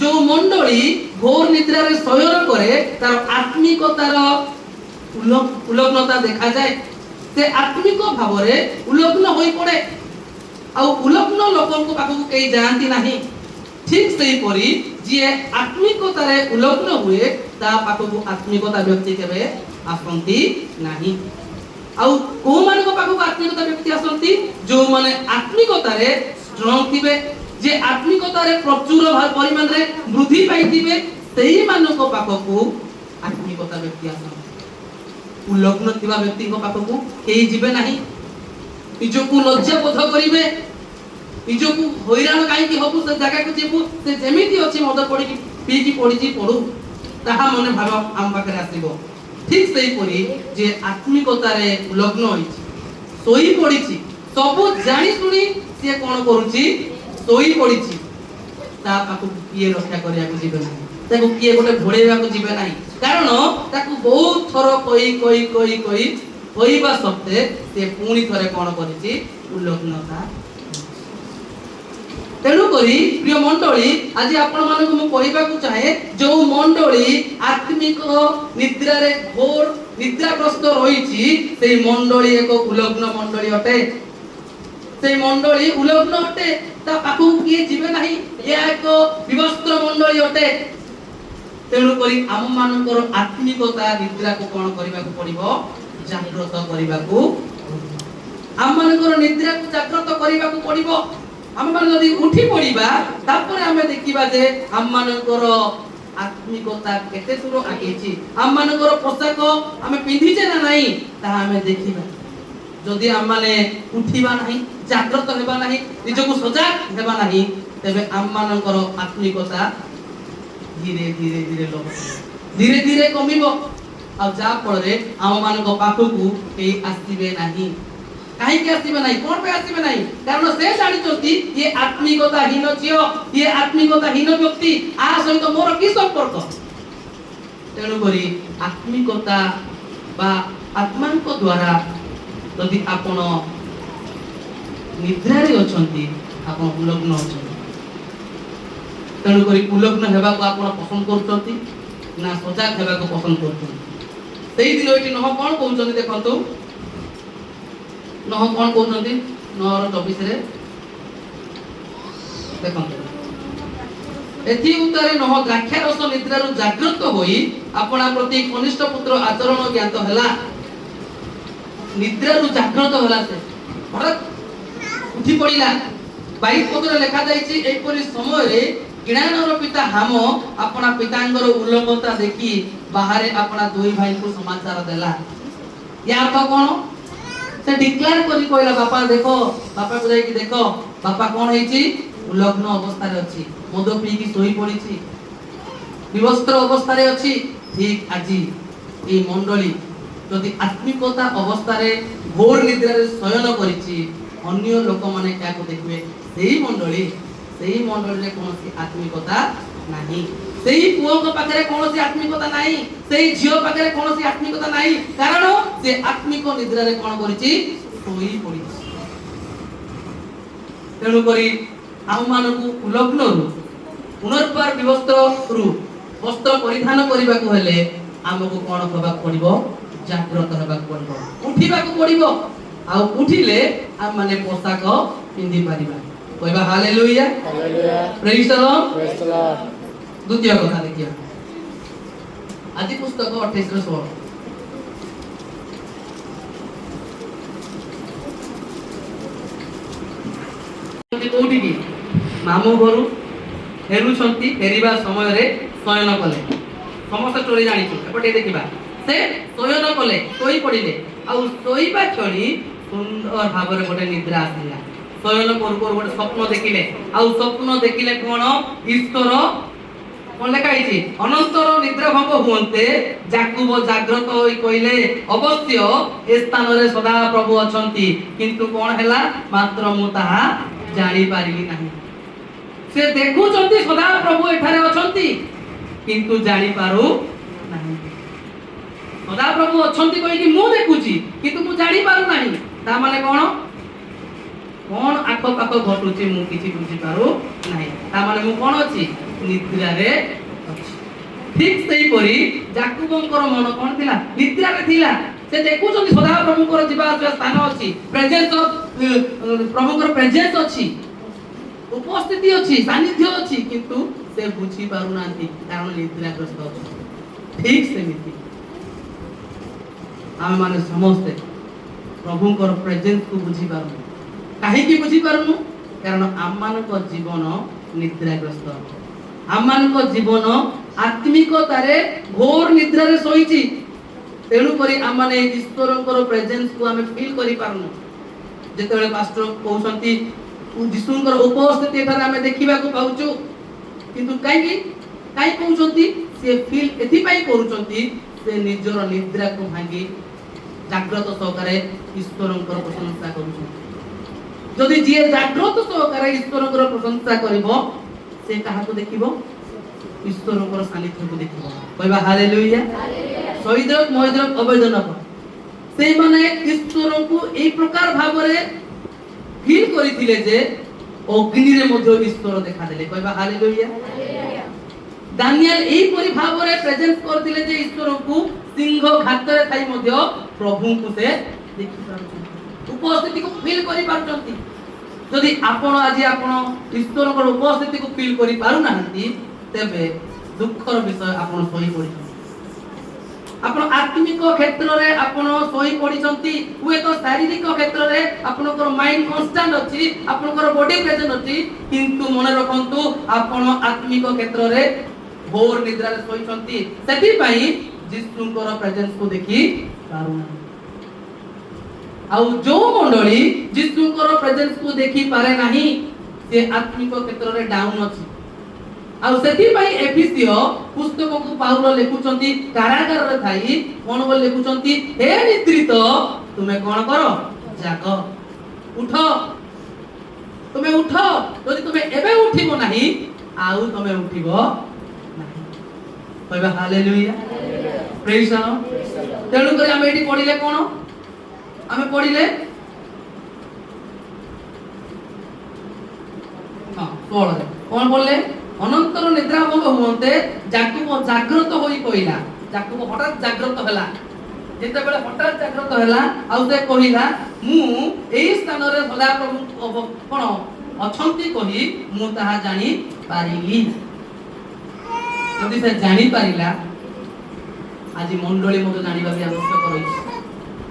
ଯୋଉ ମଣ୍ଡଳୀ ଘୋର ନିଦ୍ରାରେ ଶୟନ କରେ ତାର ଆତ୍ମିକତାର ଉଲଗ୍ନତା ଦେଖାଯାଏ। ସେ ଆତ୍ମିକ ଭାବରେ ଉଲଗ୍ନ ହୋଇ ପଡ଼େ। ଆଉ ଉଲଗ୍ନ ଲୋକଙ୍କ ପାଖକୁ କେହି ଯାଆନ୍ତି ନାହିଁ। ଠିକ୍ ସେହିପରି ଯିଏ ଆତ୍ମିକତାରେ ଉଲଗ୍ନ ହୁଏ ତା ପାଖକୁ ଆତ୍ମିକତା ବ୍ୟକ୍ତି କେବେ ଆସନ୍ତି ନାହିଁ। ଆଉ କୋଉମାନଙ୍କ ପାଖକୁ ଆତ୍ମିକତା ବ୍ୟକ୍ତି ଆସନ୍ତି? ଯୋଉମାନେ ଆତ୍ମିକତାରେ ଷ୍ଟ୍ରଙ୍ଗ ଥିବେ, ଯେ ଆତ୍ମିକତାରେ ପ୍ରଚୁର ପରିମାଣରେ ବୃଦ୍ଧି ପାଇଥିବେ, ସେଇମାନଙ୍କ ପାଖକୁ ଆତ୍ମିକତା ବ୍ୟକ୍ତି ଆସନ୍ତି। ଉଲଗ୍ନ ଥିବା ବ୍ୟକ୍ତିଙ୍କ ପାଖକୁ କେହି ଯିବେ ନାହିଁ। ନିଜକୁ ଲଜ୍ଜା ବୋଧ କରିବେ, ନିଜକୁ ହଇରାଣ କାହିଁକି ହବୁ, ସେ ଜାଗାକୁ ଯିବୁ, ସେ ଯେମିତି ଅଛି ମଦ ପଡ଼ିକି ପିଇକି ପଡ଼ିଛି ପଡ଼ୁ, ତାହା ମନେ ଭାବ ଆମ ପାଖରେ ଆସିବ। ଠିକ୍ ସେହିପରି ଯେ ଆତ୍ମିକତାରେ ଉଲଗ୍ନ ହୋଇଛି, ଶୋଇ ପଡ଼ିଛି, ସବୁ ଜାଣି ଶୁଣି ସିଏ କଣ କରୁଛି? ଶୋଇ ପଡ଼ିଛି। ତା ପାଖକୁ କିଏ ରକ୍ଷା କରିବାକୁ ଯିବେ ନାହିଁ, ତାକୁ କିଏ ଗୋଟେ ଘୋଡ଼େଇବାକୁ ଯିବେ ନାହିଁ। କାରଣ ତାକୁ ବହୁତ ଥର କହି କହିବା ସତ୍ତ୍ୱେ ସେ ପୁଣି ଥରେ କଣ କରିଛି? ଉଲଗ୍ନତା। तेणु करी प्रिय मंडली आज आपण मानक मु कहबाकू चाहे जो मंडली आत्मिक निद्रा रे घोर निद्राग्रस्त रहिछि सेही मंडली एक उलग्न मंडली अटे से मंडली उलग्न अटे ता पाखु किए जीवे नाही या एक विवस्त्र मंडली अटे तेणु करी आम मानकर आत्मिकता निद्रा को कोन करबा को पड़िबो जागृत करबा को आम मानकर निद्रा को जागृत करबा को पड़िबो आम मान यदि उठी पड़िबा तापर आमे देखिबा जे आम मानकर आत्मिकता केते दूर आगेछि आम मानकर पोशाक आमे पिंधिचे ना नाही ता आमे देखिबा जदि आम माने उठिबा नाही जागृत हेबा नाही निजको सजाग हेबा नाही तबे आम मानकर आत्मिकता धीरे धीरे धीरे लोप धीरे धीरे कमिबो आ जा फଳରେ आम मानक पाखकू ए आसीबे नाही काहे के आसीबे नाही कोन पे आसीबे नाही कारण से जानि चोती ये आत्मिकता हीन छियो ये आत्मिकता हीन व्यक्ति आ सहित मोर की संपर्क तेणु करी आत्मिकता बा आत्मांक द्वारा यदि आपण निद्रा रे अछंती आपण उलग्न अछंती तेणु करी उलग्न हेबा को आपण पसंद करछंती ना सजाग हेबा को पसंद करछंती सेही दिन एठी नह कोन कहउछंती देखंतु नह कोन कहउछंती 9:24 रे देखंतु एथि उतारे नह द्राक्षारस निद्रारु जागृत होई आपणा प्रति कनिष्ठ पुत्र आचरण ज्ञात हला निद्रारु जागृत हला से हठात उठी पड़िला 22 पत्र लिखा जायछि एपरि समय रे किणानर पिता हाम अपना पितांगर उल्लंघनता देखि बाहरे अपना दुई भाई को समाचार देला या अर्थ कोन से डिक्लेयर करी कहला बापा देखो बापा को जाई कि देखो बापा कोन हेछि उल्लग्न अवस्था रे अछि मद पी की सोई पड़िछि विवस्त्र अवस्था रे अछि ठीक आजी ए मंडली यदि आत्मिकता अवस्था रे घोर निद्रा रे शयन करिछि अन्य लोक माने क्या को देखबे सेही मंडली रे कोनसी आत्मिकता नाही सेही पुओ को पाखरे कोनसी आत्मिकता नाही सेही झियो पाखरे कोनसी आत्मिकता नाही कारण से आत्मिक निद्रा रे कोन करिछि सोई पड़िछि तेणु करी आम मानकु उलग्न रु पुनर्बार विवस्त्र रु वस्त्र परिधान करबा को हेले हमकु कोन होबा पड़िबो जागृत होबा पड़िबो उठिबा को पड़िबो आ उठिले हम माने पोशाक पिंधि परिबा कहबा hallelujah hallelujah praise the Lord praise the Lord द्वितीय कथा देखिया आदि पुस्तक 28 रो 16 कोठी की मामू घरु फेरुछंती फेरिबा समय रे शयन कले समस्त स्टोरी जानिछु एपटे देखिबा से शयन कले सोई पडिले आ सोईबा छड़ी सुंदर भाबरे गोटे निद्रा आसिला शयन कर गोटे स्वप्न देखिले आ स्वप्न देखिले कोन ईश्वर कोन लेखा आइछि अनंतर निद्रा भंग हुंते जाकुब जागृत होई कइले अवश्य ए स्थान रे सदा प्रभु अछंती किंतु कोन हैला मात्र मु ताहा जानि पारिली नाही से देखु चंती सदा प्रभु एठारे अछंती किंतु जानि पारु नाही सदा प्रभु अछंती कहि कि मु देखुची किंतु मु जानि पारु नाही ता माने कोन आखो पाखो घटुची मु किछि बुझी पारु नाही ता माने मु कोन अछि निद्रा रे अछि ठीक सेही परी जाकुबंकर मन कोन थिला निद्रा रे थिला से देखु चंती सदा प्रभुकर जीवा स्थान अछि प्रेजेंस प्रभुकर प्रेजेंस अछि उपस्थिति अछि सानिध्य अछि किंतु से बुझी पारु नांती कारण निद्राग्रस्त अछि ठीक सेमिति हम माने समस्त प्रभुकर प्रेजेंस को बुझी पारु काहे की बुझी पारु कारण आम मानक जीवन निद्राग्रस्त आम मानक जीवन आत्मिकतारे घोर निद्रा रे सोईची तेणु करी आम माने ईश्वरकर प्रेजेंस को हमें फील करि पारनु जेतेबेले पास्टर कहउसंती यीशुंकर उपस्थिति एठारे हमें देखिबा को पाउछु किंतु काहे कहउसंती से फील एथि पई करूचंती से निजर निद्रा को भांगी जागृत सहकारे ईश्वरंकर प्रशंसा करूचंती जदि जे जागृत सहकारे ईश्वरंकर प्रशंसा करिवो से काहा को देखिवो ईश्वरंकर सानिध्य को देखिवो कहबा हालेलुया हालेलुया सईद्रक महेद्रक अवैधनक से माने ईश्वर को ए प्रकार भाव रे फील करिथिले जे ଅଗ୍ନିରେ ମଧ୍ୟ ଈଶ୍ୱର ଦେଖାଦେଲେ। କହିବା ହାଲେଲୁୟା। ଦାନିଏଲ ଏହିପରି ଭାବରେ ପ୍ରେଜେନ୍ସ କରିଥିଲେ ଯେ ଈଶ୍ୱରଙ୍କୁ ସିଂହ ଘାତରେ ଥାଇ ମଧ୍ୟ ପ୍ରଭୁଙ୍କୁ ସେ ଦେଖିପାରୁଛନ୍ତି, ଉପସ୍ଥିତିକୁ ଫିଲ୍ କରିପାରୁଛନ୍ତି। ଯଦି ଆପଣ ଆଜି ଆପଣ ଈଶ୍ୱରଙ୍କର ଉପସ୍ଥିତିକୁ ଫିଲ୍ କରିପାରୁନାହାନ୍ତି, ତେବେ ଦୁଃଖର ବିଷୟ ଆପଣ ଶୋଇ ପଡ଼ିଛନ୍ତି। ଆପଣ ଆତ୍ମିକ କ୍ଷେତ୍ରରେ ଆପଣ ଶୋଇ ପଡ଼ିଛନ୍ତି, ହୁଏତ ଶାରୀରିକ କ୍ଷେତ୍ରରେ ଆପଣଙ୍କର ମାଇଣ୍ଡ କନଷ୍ଟାଣ୍ଟ ଅଛି, ଆପଣଙ୍କର ବଡି ପ୍ରେଜେଣ୍ଟ ଅଛି, କିନ୍ତୁ ମନେ ରଖନ୍ତୁ ଆପଣ ଆତ୍ମିକ କ୍ଷେତ୍ରରେ ଘୋର ନିଦ୍ରାରେ ଶୋଇଛନ୍ତି। ସେଥିପାଇଁ ଯୀଶୁଙ୍କର ପ୍ରେଜେନ୍ସକୁ ଦେଖି ପାରୁନାହାନ୍ତି। ଆଉ ଯୋଉ ମଣ୍ଡଳୀ ଯୀଶୁଙ୍କର ପ୍ରେଜେନ୍ସକୁ ଦେଖି ପାରେ ନାହିଁ, ସେ ଆତ୍ମିକ କ୍ଷେତ୍ରରେ ଡାଉନ୍ ଅଛି। ଆଉ ସେଥିପାଇଁ ଏଫିସିୟ ପୁସ୍ତକକୁ ପାଉଲ ଲେଖୁଛନ୍ତି କାରାଗାରରେ ଥାଇ କଣ ବୋଲି ଲେଖୁଛନ୍ତି, ହେ ନିଦ୍ରିତ ତୁମେ କଣ କର, ଜାଗ, ଉଠ, ତୁମେ ଉଠ। ଯଦି ତୁମେ ଏବେ ଉଠିବ ନାହିଁ ଆଉ ତୁମେ ଉଠିବ ନାହିଁ। କହିବା ହାଲେଲୁୟା, ପ୍ରେଜ୍ ଦ ଲର୍ଡ। ତେଣୁ କରି ଆମେ ଏଠି ପଢିଲେ କଣ, ଆମେ ପଢିଲେ ଷୋଳରେ କଣ ପଢିଲେ, ଅନନ୍ତର ନିଦ୍ରା ଭଙ୍ଗ ହୁଅନ୍ତେ ଯାକୁବ ଜାଗ୍ରତ ହୋଇ କହିଲା। ଯାକୁବ ହଠାତ୍ ଜାଗ୍ରତ ହେଲା। ଯେତେବେଳେ ହଠାତ୍ ଜାଗ୍ରତ ହେଲା ଆଉ ସେ କହିଲା ମୁଁ ଏହି ସ୍ଥାନରେ ସଦାପ୍ରଭୁ କଣ ଅଛନ୍ତି କହି ମୁଁ ତାହା ଜାଣି ପାରିଲି। ଯଦି ସେ ଜାଣି ପାରିଲା, ଆଜି ମଣ୍ଡଳୀ ମଧ୍ୟ ଜାଣିବା ବି ଆବଶ୍ୟକ ରହିଛି।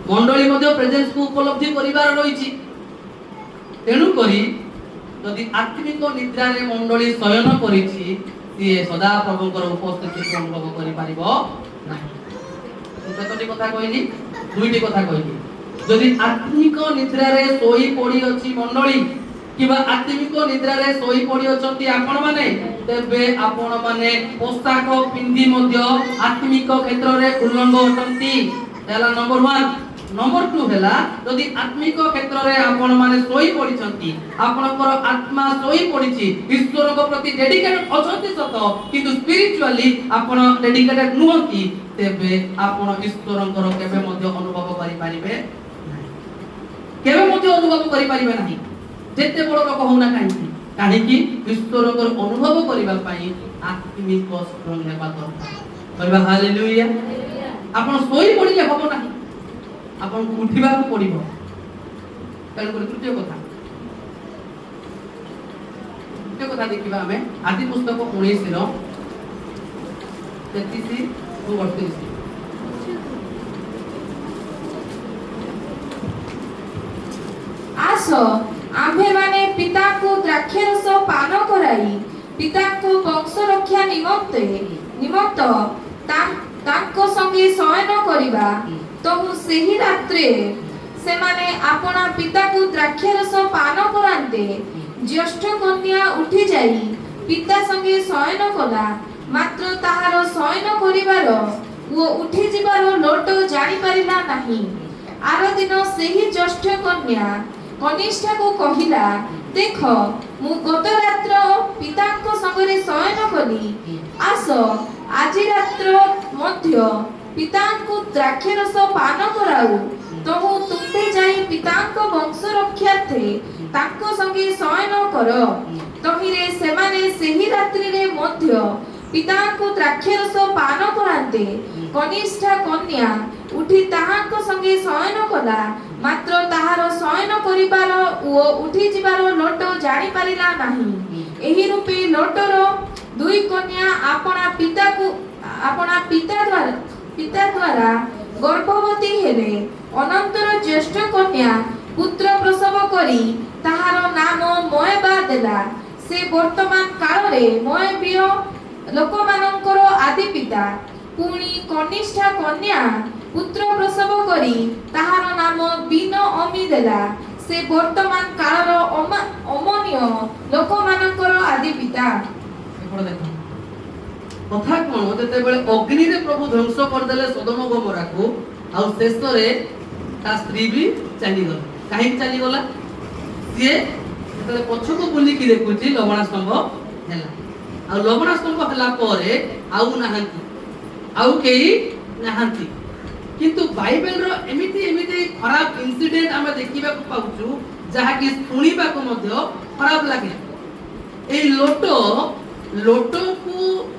ମଣ୍ଡଳୀ ମଧ୍ୟ ପ୍ରେଜେନ୍ସକୁ ଉପଲବ୍ଧି କରିବାର ରହିଛି। ତେଣୁ କରି ଯଦି ଆତ୍ମିକ ନିଦ୍ରାରେ ମଣ୍ଡଳୀ ଶୟନ କରିଛି, ସିଏ ସଦା ପ୍ରଭୁଙ୍କର ଉପସ୍ଥିତିକୁ ଅନୁଭବ କରିପାରିବ ନାହିଁ। ମୁଁ କେତୋଟି କଥା କହିଲି, ଦୁଇଟି କଥା କହିଲି। ଯଦି ଆତ୍ମିକ ନିଦ୍ରାରେ ଶୋଇ ପଡ଼ିଅଛି ମଣ୍ଡଳୀ କିମ୍ବା ଆତ୍ମିକ ନିଦ୍ରାରେ ଶୋଇ ପଡ଼ିଅଛନ୍ତି ଆପଣମାନେ, ତେବେ ଆପଣମାନେ ପୋଷାକ ପିନ୍ଧି ମଧ୍ୟ ଆତ୍ମିକ କ୍ଷେତ୍ରରେ ଉଲ୍ଲଙ୍ଘ ଅଟନ୍ତି। ହେଲା ନମ୍ବର 1। ନମ୍ବର 2 ହେଲା, ଯଦି ଆତ୍ମିକ କ୍ଷେତ୍ରରେ ଆପଣମାନେ ଶୋଇ ପଡ଼ିଛନ୍ତି, ଆପଣଙ୍କର ଆତ୍ମା ଶୋଇ ପଡ଼ିଛି, ଈଶ୍ୱରଙ୍କ ପ୍ରତି ଡେଡିକେଟେଡ୍ ଅଛନ୍ତି ସତ, କିନ୍ତୁ ସ୍ପିରିଚୁଆଲି ଆପଣ ଡେଡିକେଟେଡ୍ ନୁହନ୍ତି, ତେବେ ଆପଣ ଈଶ୍ୱରଙ୍କର କେବେ ମଧ୍ୟ ଅନୁଭବ କରିପାରିବେ ନାହିଁ। କେବେ ମଧ୍ୟ ଅନୁଭବ କରିପାରିବେ ନାହିଁ, ଯେତେ ବଡ଼ ଲୋକ ହଉନା କାହିଁକି। କାହିଁକି? ଈଶ୍ୱରଙ୍କର ଅନୁଭବ କରିବା ପାଇଁ ଆତ୍ମିକ ଷ୍ଟ୍ରଙ୍ଗ ହେବା ଦରକାର। କହିବା ହାଲେଲୁୟା। ଆପଣ ଶୋଇ ପଡ଼ିଲେ ହବ ନାହିଁ, ଆପଣଙ୍କୁ ଉଠିବାକୁ ପଡ଼ିବ। ତେଣୁକରି ତୃତୀୟ କଥା ଦେଖିବା ଆମେ ଆଦି ପୁସ୍ତକ 19:33-38। ଆସ ଆମ୍ଭେମାନେ ପିତାଙ୍କୁ ଦ୍ରାକ୍ଷାରସ ପାନ କରାଇ ପିତାଙ୍କୁ ବଂଶ ରକ୍ଷା ନିମନ୍ତ ତାଙ୍କ ସଙ୍ଗେ ଶୟନ କରିବା। ତହୁ ସେହି ରାତ୍ରେ ସେମାନେ ଆପଣା ପିତାକୁ ଦ୍ରାକ୍ଷାରସ ପାନ କରାନ୍ତେ। ଜ୍ୟେଷ୍ଠ କନ୍ୟା ଉଠି ଯାଇ ପିତା ସଙ୍ଗେ ଶୟନ କଲା, ମାତ୍ର ତାହାର ଶୟନ କରିବାର ଓ ଉଠି ଯିବାର ଲୋଟ ଜାଣିପାରିଲା ନାହିଁ। ଆର ଦିନ ସେହି ଜ୍ୟେଷ୍ଠ କନ୍ୟା କନିଷ୍ଠାକୁ କହିଲା, ଦେଖ ମୁଁ ଗତ ରାତ୍ର ପିତାଙ୍କ ସଙ୍ଗରେ ଶୟନ କଲି, ଆସ ଆଜି ରାତ୍ର ମଧ୍ୟ ପିତାଙ୍କୁ ଦ୍ରାକ୍ଷାରସ ପାନ କରାଉ। ତହୁ ତୁମ୍ଭେ ଯାଇ ପିତାଙ୍କ ବଂଶ ରକ୍ଷାର୍ଥେ ତାଙ୍କ ସଙ୍ଗେ ଶୟନ କର। ତହିଁରେ ସେମାନେ ସେହି ରାତ୍ରିରେ ମଧ୍ୟ ପିତାଙ୍କୁ ଦ୍ରାକ୍ଷାରସ ପାନ କରାନ୍ତେ। କନିଷ୍ଠା କନ୍ୟା ଉଠି ତାହାଙ୍କ ସଙ୍ଗେ ଶୟନ କଲା, ମାତ୍ର ତାହାର ଶୟନ କରିବାର ଓ ଉଠି ଯିବାର ଲୋଟ ଜାଣିପାରିଲା ନାହିଁ। ଏହି ରୂପେ ଲୋଟର ଦୁଇ କନ୍ୟା ଆପଣା ପିତା ଦ୍ୱାରା ଗର୍ଭବତୀ ହେଲେ। ଅନନ୍ତର ଜ୍ୟେଷ୍ଠ କନ୍ୟା ପୁତ୍ର ପ୍ରସବ କରି ତାହାର ନାମ ମୋଏବା ଦେଲା। ସେ ବର୍ତ୍ତମାନ କାଳରେ ମୋଏବୀୟ ଲୋକମାନଙ୍କର ଆଦି ପିତା। ପୁଣି କନିଷ୍ଠା କନ୍ୟା ପୁତ୍ର ପ୍ରସବ କରି ତାହାର ନାମ ବିନଅମି ଦେଲା। ସେ ବର୍ତ୍ତମାନ କାଳର ଅମନୀୟ ଲୋକମାନଙ୍କର ଆଦି ପିତା। କଥା କଣ, ଯେତେବେଳେ ଅଗ୍ନିରେ ପ୍ରଭୁ ଧ୍ୱଂସ କରିଦେଲେ ସୋଦମ ଗମୋରାକୁ, ଆଉ ଶେଷରେ ତା ସ୍ତ୍ରୀ ବି ଚାଲିଗଲା। କାହିଁକି ଚାଲିଗଲା? ସିଏ ଯେତେବେଳେ ପଛକୁ ବୁଲିକି ଦେଖୁଛି ଲବଣାସ୍ତମ୍ଭ ହେଲା, ଆଉ ଲବଣାସ୍ତମ୍ଭ ହେଲା ପରେ ଆଉ ନାହାନ୍ତି, ଆଉ କେହି ନାହାନ୍ତି। କିନ୍ତୁ ବାଇବେଲର ଏମିତି ଖରାପ ଇନସିଡେଣ୍ଟ ଆମେ ଦେଖିବାକୁ ପାଉଛୁ, ଯାହାକି ଶୁଣିବାକୁ ମଧ୍ୟ ଖରାପ ଲାଗେ। এই লোଟକୁ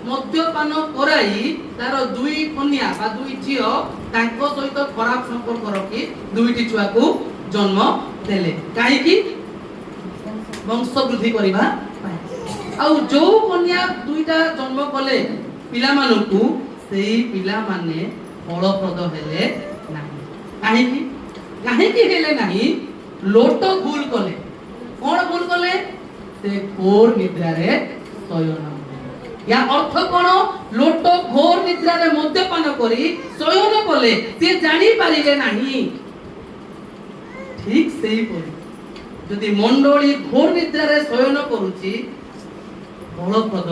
ମଦ୍ୟପାନ କରାଇ ତାର ଦୁଇ କନ୍ୟା ବା ଦୁଇ ଝିଅ ତାଙ୍କ ସହିତ ଖରାପ ସମ୍ପର୍କ ରଖି ଦୁଇଟି ଛୁଆକୁ ଜନ୍ମ ଦେଲେ। କାହିଁକି? ବଂଶ ବୃଦ୍ଧି କରିବା ପାଇଁ। ଆଉ ଯୋଉ କନ୍ୟା ଦୁଇଟା ଜନ୍ମ କଲେ ପିଲାମାନଙ୍କୁ, ସେଇ ପିଲାମାନେ ଫଳପ୍ରଦ ହେଲେ ନାହିଁ। କାହିଁକି? କାହିଁକି ହେଲେ ନାହିଁ? ଲୋଟ ଭୁଲ କଲେ। କଣ ଭୁଲ କଲେ? ସେ ଘୋର ନିଦ୍ରାରେ ଶୟନ। या अर्थ कोन? लोट घोर निद्रारे मद्यपान करी शयन कले, से जानि पारिले नाही। ठीक सेही परि यदि मंडली घोर निद्रारे शयन करूची, फलप्रद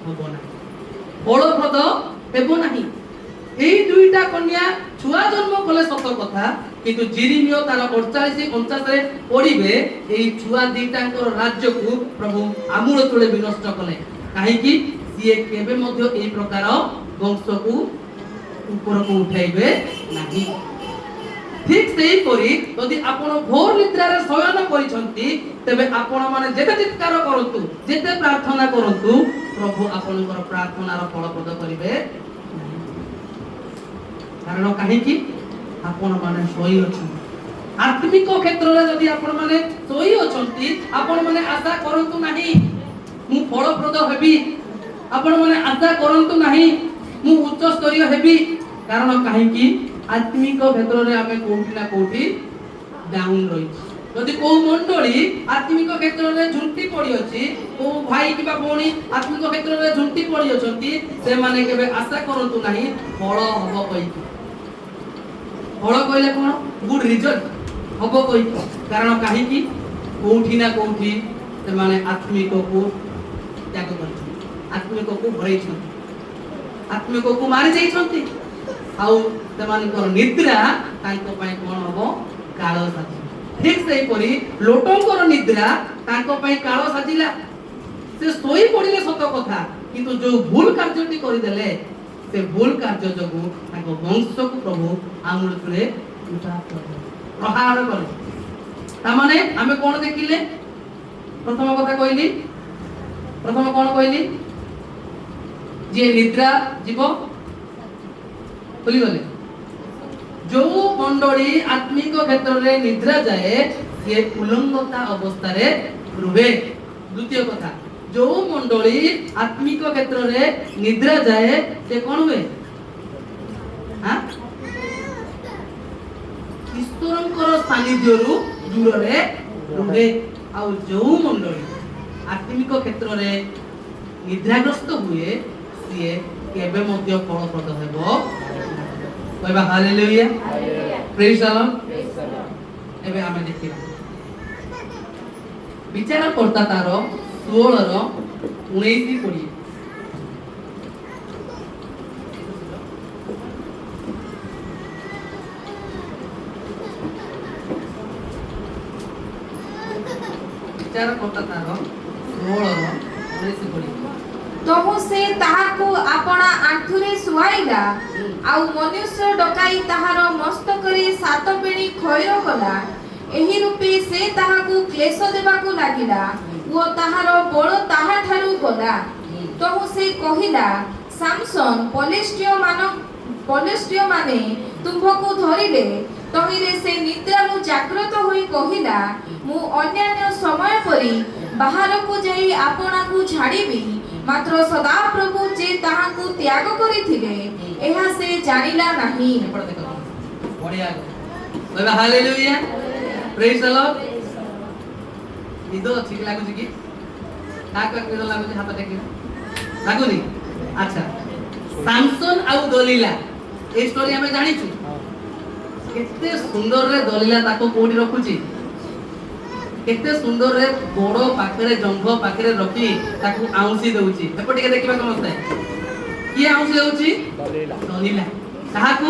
हबो नाही। फलप्रद हेबो नाही। এই দুইটা কন্যা ছুয়া জন্ম কলে সত কথা, কিন্তু জিরিমিয় তার 48-49 পড়িবে এই ছুয়া দুইটাঙ্কর রাজ্যকু প্রভু আমূল তলে বিনষ্ট কলে। কাহিকি? সিয়ে কেবে মধ্য এই প্রকার বংশকু উপরকু উঠাইবে নাহি। ঠিক সেই পরি যদি আপন ঘোর নিদ্রারে শয়ন করিছন্তি, তবে আপন মানে যেতে চিৎকার করন্তু, যেতে প্রার্থনা করন্তু, প্রভু আপনকৰ প্রার্থনার ফলপ্রদ করিবে। কারণ কাহিকি? আপন মানে শোই অছন্তি। আত্মিক ক্ষেত্রে যদি আপন মানে শোই অছন্তি, আপন মানে আশা করন্তু নাহি মু ফলপ্রদ হেবি, আপন মানে আশা করন্তু নাহি মু উচ্চ স্তরীয় হেবি। কারণ কাহিকি? আত্মিক ক্ষেত্রে আমি কোউটি না কোউটি ডাউন রইছি। যদি কোউ মন্ডলী আত্মিক ক্ষেত্রে ঝুঁটি পড়ি অছি, কোউ ভাই কিবা ভৌণী আত্মিক ক্ষেত্রে ঝুঁটি পড়ি অছন্তি, সে মানে কেবে আশা করন্তু নাহি ফল হব কইকি। ফল কইলে কোন? গুড রিজল্ট হব কইকি। কারণ কাহিকি? কোউঠি না কোউঠি সে মানে আত্মিকକୁ ত্যাগ କରିଛନ୍ତି, ଆତ୍ମିକକୁ ହରେଇଛନ୍ତି, ଆତ୍ମିକକୁ ମାରି ଦେଇଛନ୍ତି। ଆଉ ସେମାନଙ୍କର ନିଦ୍ରା ତାଙ୍କ ପାଇଁ କଣ ହବ? କାଳ ସାଜି। ଠିକ ସେହିପରି ଲୋଟଙ୍କର ନିଦ୍ରା ତାଙ୍କ ପାଇଁ କାଳ ସାଜିଲା। ସେ ଶୋଇ ପଡ଼ିଲେ ସତ କଥା, କିନ୍ତୁ ଯୋଉ ଭୁଲ କାର୍ଯ୍ୟଟି କରିଦେଲେ, ସେ ଭୁଲ କାର୍ଯ୍ୟ ଯୋଗୁଁ ତାଙ୍କ ବଂଶକୁ ପ୍ରଭୁ ଆମୂଳରେ ପ୍ରହାର କଲେ। ତାମାନେ ଆମେ କଣ ଦେଖିଲେ? ପ୍ରଥମ କଥା କହିଲି, ପ୍ରଥମ କଣ କହିଲି? ଯିଏ ନିଦ୍ରା ଯିବ ଭୁଲିଗଲେ। ଯୋଉ ମଣ୍ଡଳୀ ଆତ୍ମିକ କ୍ଷେତ୍ରରେ ନିଦ୍ରା ଯାଏ, ସିଏ ଉଲଙ୍ଗତା ଅବସ୍ଥାରେ ରୁହେ। ଦ୍ୱିତୀୟ କଥା, ଯୋଉ ମଣ୍ଡଳୀ ଆତ୍ମିକ କ୍ଷେତ୍ରରେ ନିଦ୍ରା ଯାଏ, ସେ କଣ ହୁଏ? ଈଶ୍ୱରଙ୍କର ସାନ୍ନିଧ୍ୟରୁ ଦୂରରେ ରୁହେ। ଆଉ ଯୋଉ ମଣ୍ଡଳୀ ଆତ୍ମିକ କ୍ଷେତ୍ରରେ ନିଦ୍ରାଗ୍ରସ୍ତ ହୁଏ, ସିଏ କେବେ ମଧ୍ୟ ଫଳପ୍ରଦ ହେବ। କହିବା ହାଲେଲୁୟା, ପ୍ରେଜ୍ ଦ ଲର୍ଡ। ଏବେ ଆମେ ଦେଖିବା ବିଚାରକର୍ତ୍ତା ତାର 16-19-20। ବିଚାରକର୍ତ୍ତା ତାର 16-19-20। ତହୁ ସେ ତାହାକୁ ଆପଣା ଆଣ୍ଠୁରେ ଶୁଆଇଲା, ଆଉ ମନୁଷ୍ୟ ଡକାଇ ତାହାର ମସ୍ତକରେ 7 ପେଣି ଖଇର କଲା। ଏହି ରୂପେ ସେ ତାହାକୁ କ୍ଲେଶ ଦେବାକୁ ଲାଗିଲା ଓ ତାହାର ବଳ ତାହାଠାରୁ ଗଲା। ତହୁ ସେ କହିଲା, ସାମସନ୍, ପଲିଷ୍ଟିୟମାନେ ତୁମ୍ଭକୁ ଧରିଲେ। ତହିଁରେ ସେ ନିଦ୍ରାରୁ ଜାଗ୍ରତ ହୋଇ କହିଲା, ମୁଁ ଅନ୍ୟାନ୍ୟ ସମୟ ପରି ବାହାରକୁ ଯାଇ ଆପଣାକୁ ଛାଡ଼ିବି, ମାତ୍ର ସଦାପ୍ରଭୁ ଯେ ତାହାକୁ ତ୍ୟାଗ କରିଥିଲେ, ଏହା ସେ ଜାଣିଲା ନାହିଁ। ହାଲେଲୁୟା, ପ୍ରେଜ୍ ଦ ଲର୍ଡ। ନିଦ ଅଛି କି? ଲାଗୁଛି କି? କାହାକୁ ନିଦ ଲାଗୁଛି? ହାତ ଟେକିବ। ଲାଗୁନି? ଆଚ୍ଛା, ସାମସନ୍ ଆଉ ଦଲିଲା, এই ଷ୍ଟୋରି ଆମେ ଜାଣିଛୁ। କେତେ ସୁନ୍ଦରରେ ଦଲିଲା ତାକୁ କୋଉଠି ରଖୁଛି? କେତେ ସୁନ୍ଦରରେ ଗୋଡ଼ ପାଖରେ, ଜଙ୍ଘ ପାଖରେ ରଖି ତାକୁ ଆଉଁସି ଦଉଛି। ଏପଟେ ଟିକେ ଦେଖିବା ସମସ୍ତେ, କିଏ ଆଉଁସି ଦଉଛି? ଦଲିଲା। କାହାକୁ?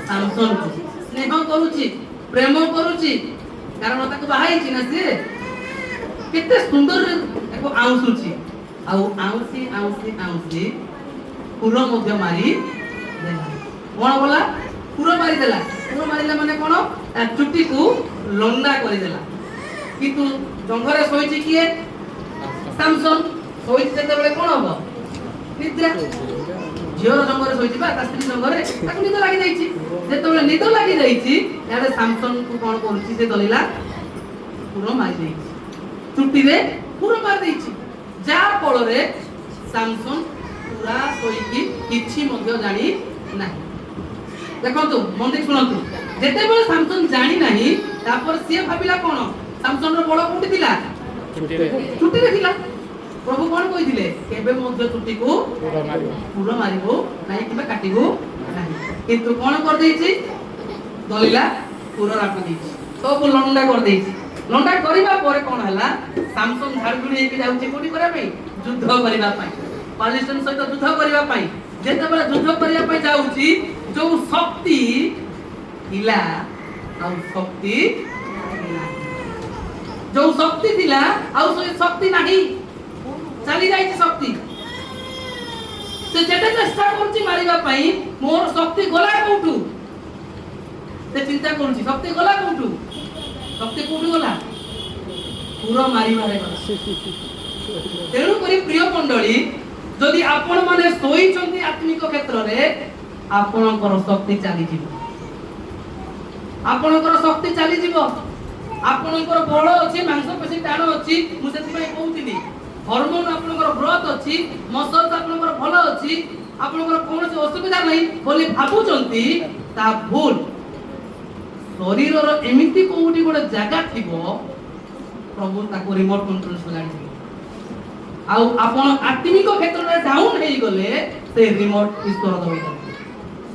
ସାମସନ୍କୁ। ସ୍ନେହ କରୁଛି, ପ୍ରେମ କରୁଛି, କାରଣ ତାକୁ ବାହା ହେଇଛି ନା ସିଏ। କେତେ ସୁନ୍ଦରରେ ତାକୁ ଆଉଁସୁଛି। ଆଉ ଆଉଁସି ଆଉଁସି ଆଉଁସି ପୁର ମଧ୍ୟ ମାରି ଦେଲା। କଣ କଲା? ପୁର ମାରିଦେଲା। ପୁର ମାରିଲା ମାନେ କଣ? ତା ଚୁଟିକୁ ଲଣ୍ଡା କରିଦେଲା। কিন্তু ଜଙ୍ଘରେ ଶୋଇଛି କିଏ? ସାମସନ। ଶୋଇଛି ଯେତେବେଳେ କଣ ହବ? ନିଦ୍ରା। ଝିଅର ଜଙ୍ଘରେ ଶୋଇଛି ବା ତା ସ୍ତ୍ରୀ ଜଙ୍ଘରେ, ତାକୁ ନିଦ ଲାଗି ଯାଇଛି। ଯେତେବେଳେ ନିଦ ଲାଗି ଯାଇଛି ଇଆଡେ ସାମସନକୁ କଣ କରୁଛି? ସେ ଦଲିଲା ପୁର ମାରି ଦେଇଛି, ଚୁଟିରେ ପୁର ମାରି ଦେଇଛି, ଯାହା ଫଳରେ ସାମସନ ପୁରା ଶୋଇକି କିଛି ମଧ୍ୟ ଜାଣି ନାହିଁ। ଦେଖନ୍ତୁ ମନ ଦେଇ ଶୁଣନ୍ତୁ, ଯେତେବେଳେ ସାମସନ ଜାଣି ନାହିଁ ତାପରେ ସିଏ ଭାବିଲା କଣ? ସାମସନର ବଳ କୋଉଠି ଥିଲା? ଚୁଟିରେ ଥିଲା। ପ୍ରଭୁ କଣ କହିଥିଲେ? କେବେ ମଧ୍ୟ ଚୁଟିକୁ ପୁର ମାରିବୁ ନାହିଁ କିମ୍ବା କାଟିବୁ ନାହିଁ। କିନ୍ତୁ କଣ କରିଦେଇଛି? ଦଲିଲା ପୁର ରାପି ଦେଇଛି, ସବୁ ଲଣ୍ଡା କରିଦେଇଛି। ଲଣ୍ଡା କରିବା ପରେ କଣ ହେଲା? ସାମସନ ଝାଡୁଝୁଡି ହେଇକି ଯାଉଛି କୋଉଠି କରିବା ପାଇଁ? ଯୁଦ୍ଧ କରିବା ପାଇଁ, ପାଲିଷ୍ଟନ ସହିତ ଯୁଦ୍ଧ କରିବା ପାଇଁ। ଯେତେବେଳେ ଯୁଦ୍ଧ କରିବା ପାଇଁ ଯାଉଛି, ଯୋଉ ଶକ୍ତି ଥିଲା ଆଉ ଶକ୍ତି ନାହିଁ, ଯୋଉ ଶକ୍ତି ଥିଲା ଆଉ ସେ ଶକ୍ତି ନାହିଁ, ଚାଲି ଯାଇଛି ଶକ୍ତି। ସେ ଯେତେ ଚେଷ୍ଟା କରୁଛି ମାରିବା ପାଇଁ, ମୋର ଶକ୍ତି ଗଲା କୋଉଠୁ? ସେ ଚିନ୍ତା କରୁଛି ଶକ୍ତି ଗଲା କୋଉଠୁ? ଶକ୍ତି କୋଉଠୁ ଗଲା? ପୁର ମାରିବାରେ ଗଲା। ତେଣୁ କରି ପ୍ରିୟ ମଣ୍ଡଳୀ, ଯଦି ଆପଣ ମାନେ ଶୋଇଛନ୍ତି ଆତ୍ମିକ କ୍ଷେତ୍ରରେ, ଆପଣଙ୍କର ଶକ୍ତି ଚାଲିଯିବ, ଆପଣଙ୍କର ଶକ୍ତି ଚାଲିଯିବ। ଆପଣଙ୍କର ବଳ ଅଛି, ମାଂସପେଶୀ ଟାଣ ଅଛି। ମୁଁ ସେଥିପାଇଁ କହୁଥିଲି, ହରମୋନ ଆପଣଙ୍କର ଗ୍ରୋଥ ଅଛି, ମସଲ୍ସ ଆପଣଙ୍କର ଭଲ ଅଛି, ଆପଣଙ୍କର କୌଣସି ଅସୁବିଧା ନାହିଁ ବୋଲି ଭାବୁଛନ୍ତି, ତାହା ଭୁଲ। ଶରୀରର ଏମିତି କୋଉଠି ଗୋଟେ ଜାଗା ଥିବ, ପ୍ରଭୁ ତାକୁ ରିମୋଟ କଣ୍ଟ୍ରୋଲ ଚଲାଇବେ। ଆଉ ଆପଣ ଆତ୍ମିକ କ୍ଷେତ୍ରରେ ଡାଉନ ହେଇଗଲେ, ସେ ରିମୋଟ ଈଶ୍ୱର ଦବାଇଦେବେ।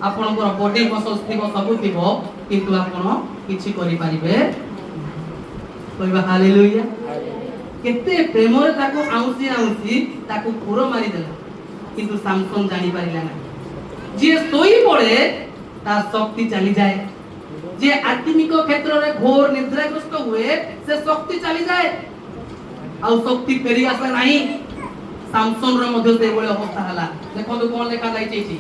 ଆପଣଙ୍କର ବଡି ମସଲ୍ସ ଥିବ, ସବୁ ଥିବ, କିନ୍ତୁ ଆପଣ କିଛି କରିପାରିବେ ନାହିଁ। କହିବା ହାଲେଲୁୟା। କେତେ ପ୍ରେମରେ ତାକୁ ଆଉଁସି ଆଉଁସି ତାକୁ ପୁର ମାରିଦେଲା, କିନ୍ତୁ ସାମସନ ଜାଣିପାରିଲା ନାହିଁ। ଯିଏ ଶୋଇ ପଡେ ତା ଶକ୍ତି ଚାଲିଯାଏ। ଯିଏ ଆତ୍ମିକ କ୍ଷେତ୍ରରେ ଘୋର ନିଦ୍ରାଗ୍ରସ୍ତ ହୁଏ, ସେ ଶକ୍ତି ଚାଲିଯାଏ, ଆଉ ଶକ୍ତି ଫେରି ଆସେ ନାହିଁ। ସାମସନର ମଧ୍ୟ ସେଇଭଳି ଅବସ୍ଥା ହେଲା। ଦେଖନ୍ତୁ କଣ ଲେଖା ଯାଇଛି ଏଠି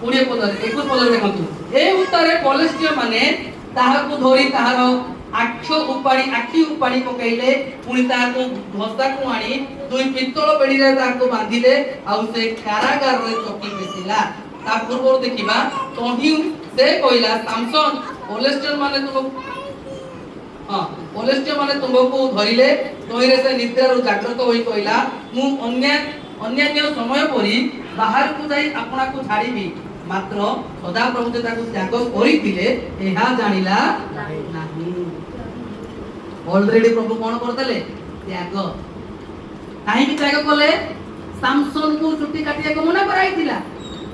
20 ପଦରେ 21 ପଦରେ ଦେଖନ୍ତୁ। ଏ ଉତ୍ତାରେ କଲେଷ୍ଟିୟ ମାନେ ତାହାକୁ ଧରି ତାହାର ଆଖି ଉପାଡ଼ି ପକାଇଲେ, ପୁଣି ତାହାକୁ ଘଷାକୁ ଆଣି 2 ପିତ୍ତଳ ବେଡ଼ିରେ ତାହାକୁ ବାନ୍ଧିଲେ, ଆଉ ସେ କାରାଗାରରେ ଚକି ବେସିଲା। ତା ପୂର୍ବରୁ ଦେଖିବା, ତହିଁ ସେ କହିଲା, ସାମସନ, କଲେଷ୍ଟିୟ ମାନେ ତୁମକୁ ଧରିଲେ। ତହିଁରେ ସେ ନିଦ୍ରାରୁ ଜାଗ୍ରତ ହୋଇ କହିଲା, ମୁଁ ଅନ୍ୟାନ୍ୟ ସମୟ ପରି ବାହାରକୁ ଯାଇ ଆପଣଙ୍କୁ ଛାଡ଼ିବି। ମାତ୍ର ସଦାପ୍ରଭୁ ଯେ ତାକୁ ତ୍ୟାଗ କରିଥିଲେ, ଏହା ଜାଣିଲା ନାହିଁ। ଅଲରେଡି ପ୍ରଭୁ କଣ କରିଦେଲେ? ତ୍ୟାଗ। କାହିଁକି ତ୍ୟାଗ କଲେ? ସାମସନକୁ ଚୁଟି କାଟିବାକୁ ମନା କରାଯାଇଥିଲା,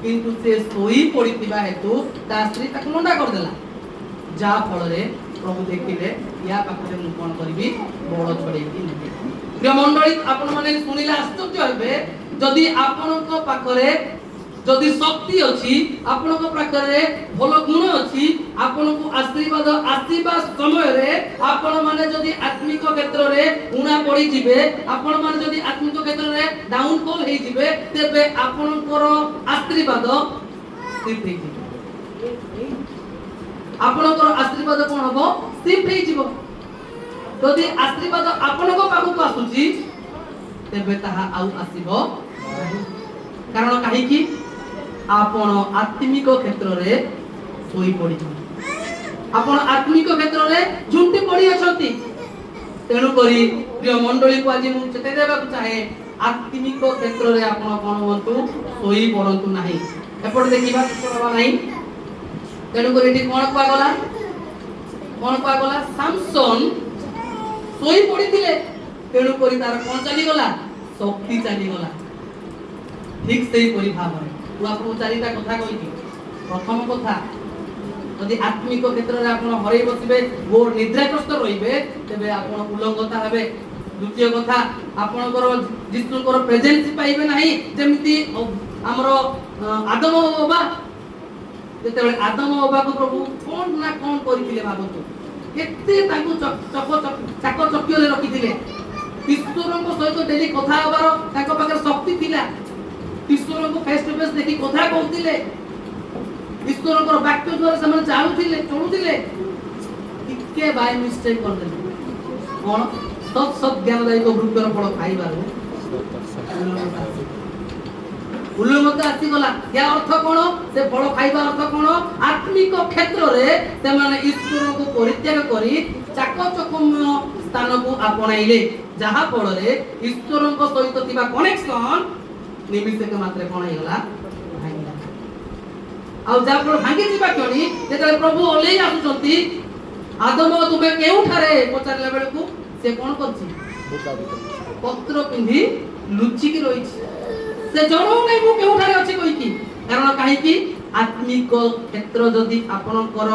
କିନ୍ତୁ ସେ ଶୋଇ ପଡିଥିବା ହେତୁ ତା ସ୍ତ୍ରୀ ତାକୁ ମନା କରିଦେଲା। ଯାହା ଫଳରେ ପ୍ରଭୁ ଦେଖିଲେ, ୟା ପାଖରେ ମୁଁ କଣ କରିବି? ବଳ ଛଡେଇକି ନେବି। ପ୍ରିୟ ମଣ୍ଡଳୀ, ଆପଣ ମାନେ ଶୁଣିଲେ ଆଶ୍ଚର୍ଯ୍ୟ ହେବେ। ଯଦି ଆପଣଙ୍କ ପାଖରେ ଯଦି ଶକ୍ତି ଅଛି, ଆପଣଙ୍କ ପାଖରେ ଭଲ ଗୁଣ ଅଛି, ଆପଣଙ୍କୁ ଆଶୀର୍ବାଦ ଆସିବା ସମୟରେ ଆପଣ ମାନେ ଯଦି ଆତ୍ମିକ କ୍ଷେତ୍ରରେ ଉଣା ପଡ଼ିଯିବେ, ଆପଣ ମାନେ ଯଦି ଆତ୍ମିକ କ୍ଷେତ୍ରରେ ଡାଉନଫଲ୍ ହେଇଯିବେ, ତେବେ ଆପଣଙ୍କର ଆଶୀର୍ବାଦ ଶିଫ୍ଟ ହେଇଯିବ। ଆପଣଙ୍କର ଆଶୀର୍ବାଦ କଣ ହବ? ଶିଫ୍ଟ ହେଇଯିବ। ଯଦି ଆଶୀର୍ବାଦ ଆପଣଙ୍କ ପାଖକୁ ଆସୁଛି, ତେବେ ତାହା ଆଉ ଆସିବ ନାହିଁ। କାରଣ କାହିଁକି? ଆପଣ ଆତ୍ମିକ କ୍ଷେତ୍ରରେ ଶୋଇ ପଡ଼ିଛନ୍ତି, ଆପଣ ଆତ୍ମିକ କ୍ଷେତ୍ରରେ ଝୁଣ୍ଟି ପଡ଼ି ଅଛନ୍ତି। ତେଣୁ କରି ପ୍ରିୟ ମଣ୍ଡଳୀକୁ ଆଜି ମୁଁ ଚେତାଇ ଦେବାକୁ ଚାହେଁ, ଆତ୍ମିକ କ୍ଷେତ୍ରରେ ଆପଣ କଣ ହୁଅନ୍ତୁ? ଶୋଇ ପଡ଼ନ୍ତୁ ନାହିଁ। ଏପଟେ ଦେଖିବା ନାହିଁ। ତେଣୁ କରି ଏଠି କଣ କୁହାଗଲା? ସାମସନ ଶୋଇ ପଡ଼ିଥିଲେ, ତେଣୁ କରି ତାର କଣ ଚାଲିଗଲା? ଶକ୍ତି ଚାଲିଗଲା। ଠିକ ସେହିପରି ଭାବରେ ମୁଁ ଆପଣଙ୍କୁ 4ଟା କଥା କହିବି। ପ୍ରଥମ କଥା, ଯଦି ଆତ୍ମିକ କ୍ଷେତ୍ରରେ ଆପଣ ହରେଇ ବସିବେ, ଘୋର ନିଦ୍ରାଗ୍ରସ୍ତ ରହିବେ, ତେବେ ଆପଣ ଉଲଙ୍ଗତା ହେବେ। ଦ୍ୱିତୀୟ କଥା, ଆପଣଙ୍କର ଯୀଶୁଙ୍କର ପ୍ରେଜେନ୍ସ ପାଇବେ ନାହିଁ। ଯେମିତି ଆମର ଆଦମ ଓ ହବା, ଯେତେବେଳେ ଆଦମ ଓ ହବାକୁ ପ୍ରଭୁ କଣ ନା କଣ କରିଥିଲେ ଭାବନ୍ତୁ। କେତେ ତାଙ୍କୁ ଚାକଚକ୍ୟରେ ରଖିଥିଲେ। ଈଶ୍ୱରଙ୍କ ସହିତ ଡେଲି କଥା ହେବାର ତାଙ୍କ ପାଖରେ ଶକ୍ତି ଥିଲା। ଈଶ୍ୱରଙ୍କୁ ଫେସ୍ ଟୁ ଫେସ୍ ଦେଖି କଥା କହୁଥିଲେ। ଈଶ୍ୱରଙ୍କର ବାକ୍ୟ ଦ୍ୱାରା ସେମାନେ ଚଳୁଥିଲେ। ଟିକେ ବାଇ ମିଷ୍ଟେକ୍ କରିଦେଲି କଣ ସତ୍ ଜ୍ଞାନଦାୟକ ବୃକ୍ଷର ଫଳ ଖାଇବାରୁ ଉଲ୍ଲଂଘତା ଆସିଗଲା। ଏହା ଅର୍ଥ କଣ? ସେ ଫଳ ଖାଇବା ଅର୍ଥ କଣ? ଆତ୍ମିକ କ୍ଷେତ୍ରରେ ସେମାନେ ଈଶ୍ୱରଙ୍କୁ ପରିତ୍ୟାଗ କରି ଚାକଚକ୍ୟମୟ ସ୍ଥାନକୁ ଆପଣାଇଲେ, ଯାହା ଫଳରେ ଈଶ୍ୱରଙ୍କ ସହିତ ଥିବା କନେକ୍ସନ ନିମିଷକେ ମାତ୍ରେ କଣ ହେଇଗଲା? ଭାଙ୍ଗିଗଲା। ଆଉ ଯାହା ଫଳରେ ଭାଙ୍ଗି ଯିବା କ୍ଷଣି ଯେତେବେଳେ ପ୍ରଭୁ ଓହ୍ଲେଇ ଆସୁଛନ୍ତି, ଆଦମ ତୁମେ କେଉଁଠାରେ ପଚାରିଲା ବେଳକୁ ସେ କଣ କରୁଛି? ପତ୍ର ପିନ୍ଧି ଲୁଚିକି ରହିଛି। ସେ ଜଣଉ ନାହିଁ ମୁଁ କେଉଁଠାରେ ଅଛି କହିକି। କାରଣ କାହିଁକି? ଆତ୍ମିକ କ୍ଷେତ୍ର ଯଦି ଆପଣଙ୍କର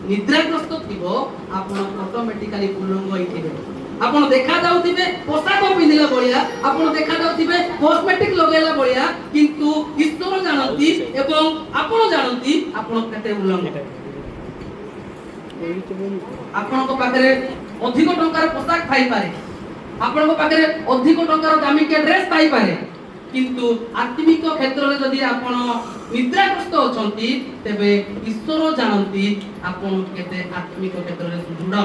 ନିଦ୍ରାଗ୍ରସ୍ତ ଥିବ, ଆପଣ ଅଟୋମେଟିକାଲି ଉଲ୍ଲଙ୍ଘ ହେଇଥିବେ। ଆପଣ ଦେଖା ଯାଉଥିବେ ପୋଷାକ ପିନ୍ଧିଲା ଭଳିଆ, ଆପଣ ଦେଖା ଯାଉଥିବେ କସ୍ମେଟିକ ଲଗେଇଲା ଭଳିଆ, କିନ୍ତୁ ଈଶ୍ୱର ଜାଣନ୍ତି ଏବଂ ଆପଣ ଜାଣନ୍ତି ଆପଣ କେତେ ଉଲ୍ଲଙ୍ଘ। ଆପଣଙ୍କ ପାଖରେ ଅଧିକ ଟଙ୍କାର ପୋଷାକ ଥାଇପାରେ, ଆପଣଙ୍କ ପାଖରେ ଅଧିକ ଟଙ୍କାର ଦାମିକିଆ ଡ୍ରେସ ଥାଇପାରେ, କିନ୍ତୁ ଆତ୍ମିକ କ୍ଷେତ୍ରରେ ଯଦି ଆପଣ ନିଦ୍ରାଗ୍ରସ୍ତ ଅଛନ୍ତି, ତେବେ ଈଶ୍ୱର ଜାଣନ୍ତି ଆପଣ କେତେ ଆତ୍ମିକ କ୍ଷେତ୍ରରେ ସୁଦୃଢ଼।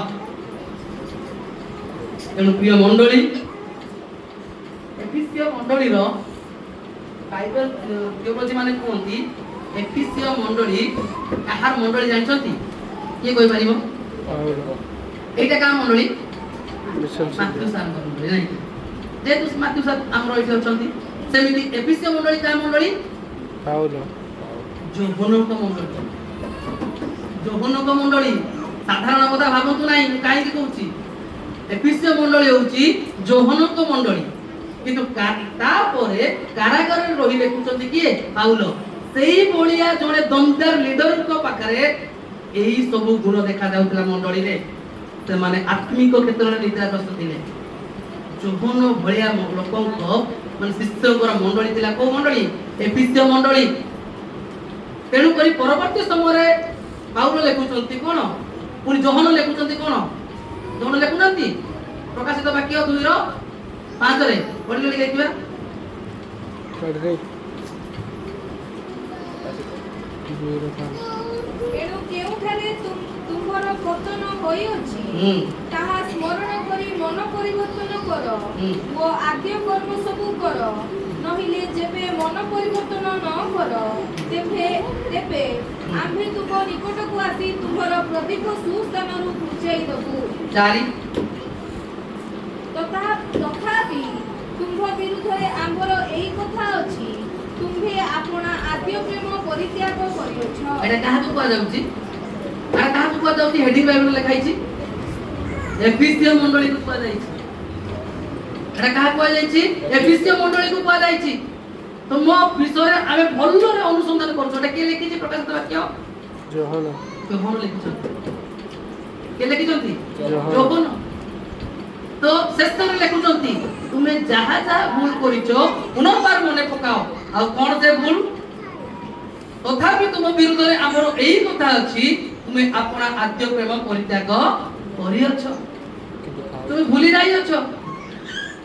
ତେଣୁ ପ୍ରିୟ ମଣ୍ଡଳୀ, ଏଫିସିୟ ମଣ୍ଡଳୀର ବାଇବେଲ ଥିଓଲୋଜି ମାନେ କୁହନ୍ତି ଏଫିସିୟ ମଣ୍ଡଳୀ କାହାର ମଣ୍ଡଳୀ ଜାଣିଛନ୍ତି? କିଏ କହିପାରିବ? এইটা কার মণ্ডলী? মাথ୍ୟୁ ସାରଙ୍କ ମଣ୍ଡଳୀ ନାଇଁ। ଯେହେତୁ ମାଥ୍ୟୁ ସାର ଆମର ଏଠି ଅଛନ୍ତି, ସେମିତି ଏଫିସିୟ ମଣ୍ଡଳୀ କାହାର ମଣ୍ଡଳୀ? ଯୌବନଙ୍କ ମଣ୍ଡଳୀ। ଯୌବନଙ୍କ ମଣ୍ଡଳୀ ସାଧାରଣ କଥା ଭାବନ୍ତୁ ନାହିଁ, ମୁଁ କାହିଁକି କହୁଛି? ଏଫିସିୟ ମଣ୍ଡଳୀ ହେଉଛି ଯୌବନଙ୍କ ମଣ୍ଡଳୀ, କିନ୍ତୁ ତାପରେ କାରାଗାରରେ ରହି ଲେଖୁଛନ୍ତି କିଏ? ପାଉଲ। ସେଇ ଭଳିଆ ଜଣେ ଦମଦାର ଲିଡରଙ୍କ ପାଖରେ ଏହି ସବୁ ଗୁଣ ଦେଖା ଯାଉଥିଲା ମଣ୍ଡଳୀରେ। ସେମାନେ ଆତ୍ମିକ କ୍ଷେତ୍ରରେ ନିଦ୍ରାଗ୍ରସ୍ତ ଥିଲେ। ଯୌବନ ଭଳିଆ ଲୋକଙ୍କ ମାନେ ଶିଷ୍ୟଙ୍କର ମଣ୍ଡଳୀ ଥିଲା। କୋଉ ମଣ୍ଡଳୀ? ଏଫିସିୟ ମଣ୍ଡଳୀ। ତେଣୁକରି ପରବର୍ତ୍ତୀ ସମୟରେ ପାଉଲ ଲେଖୁଛନ୍ତି କଣ? ପୁଣି ଯୋହନ ଲେଖୁଛନ୍ତି କଣ? ଯୋହନ ଲେଖୁନାହାନ୍ତି ପ୍ରକାଶିତ ବାକ୍ୟ 2:5 ପଢିଲେ ଦେଖିବା। ଏଣୁ କେଉଁଠାରେ ତୁମର ପତନ ହୋଇଅଛି, ତାହା ସ୍ମରଣ କରି ମନ ପରିବର୍ତ୍ତନ କର ଓ ଆଦ୍ୟ କର୍ମ ସବୁ କର। ନହେଲେ ଯେବେ ମନ ପରିବର୍ତ୍ତନ ନ କର, ତେବେ ଆମ୍ଭେ ତୁମ ନିକଟକୁ ଆସି ତୁମର ପ୍ରଦୀପ ସୁସ୍ଥାନରୁ ଘୁଞ୍ଚାଇ ଦେବୁ। ତଥାପି ତୁମ୍ଭ ବିରୁଦ୍ଧରେ ଆମର ଏଇ କଥା ଅଛି, ତୁମ୍ଭେ ଆପଣା ଆଦ୍ୟ ପ୍ରେମ ପରିତ୍ୟାଗ କରିଅଛ। ଏଟା କାହାକୁ କୁହାଯାଉଛି? ଆରେ କାହାକୁ କୁହାଯାଉଛି? ହେଡିଂ ବାଇବେଲରେ ଲେଖା ହେଇଛି ଏଫିସିୟ ମଣ୍ଡଳୀକୁ କୁହାଯାଇଛି। ଏଟା କାହାକୁ କୁହାଯାଇଛି? ଏଫିସିୟ ମଣ୍ଡଳୀକୁ କୁହାଯାଇଛି। ତ ମୋ ବିଷୟରେ ଆମେ ଭଲରେ ଅନୁସନ୍ଧାନ କରୁଛୁ। ଏଟା କିଏ ଲେଖିଛି? ପ୍ରକାଶିତ ବାକ୍ୟ ଯୋହନ ଲେଖିଛନ୍ତି। କିଏ ଲେଖିଛନ୍ତି? ଯୋହନ। ତ ଶେଷରେ ଲେଖୁଛନ୍ତି ତୁମେ ଯାହା ଯାହା ଭୁଲ କରିଛ ପୁନର୍ବାର ମନେ ପକାଅ। ଆଉ କଣ ସେ ଭୁଲ? ତଥାପି ତୁମ ବିରୁଦ୍ଧରେ ଆମର ଏଇ କଥା ଅଛି, ତୁମେ ଆପଣା ଆଦ୍ୟ ପ୍ରେମ ପରିତ୍ୟାଗ କରିଅଛ। ତୁମେ ଭୁଲି ଯାଇଅଛ।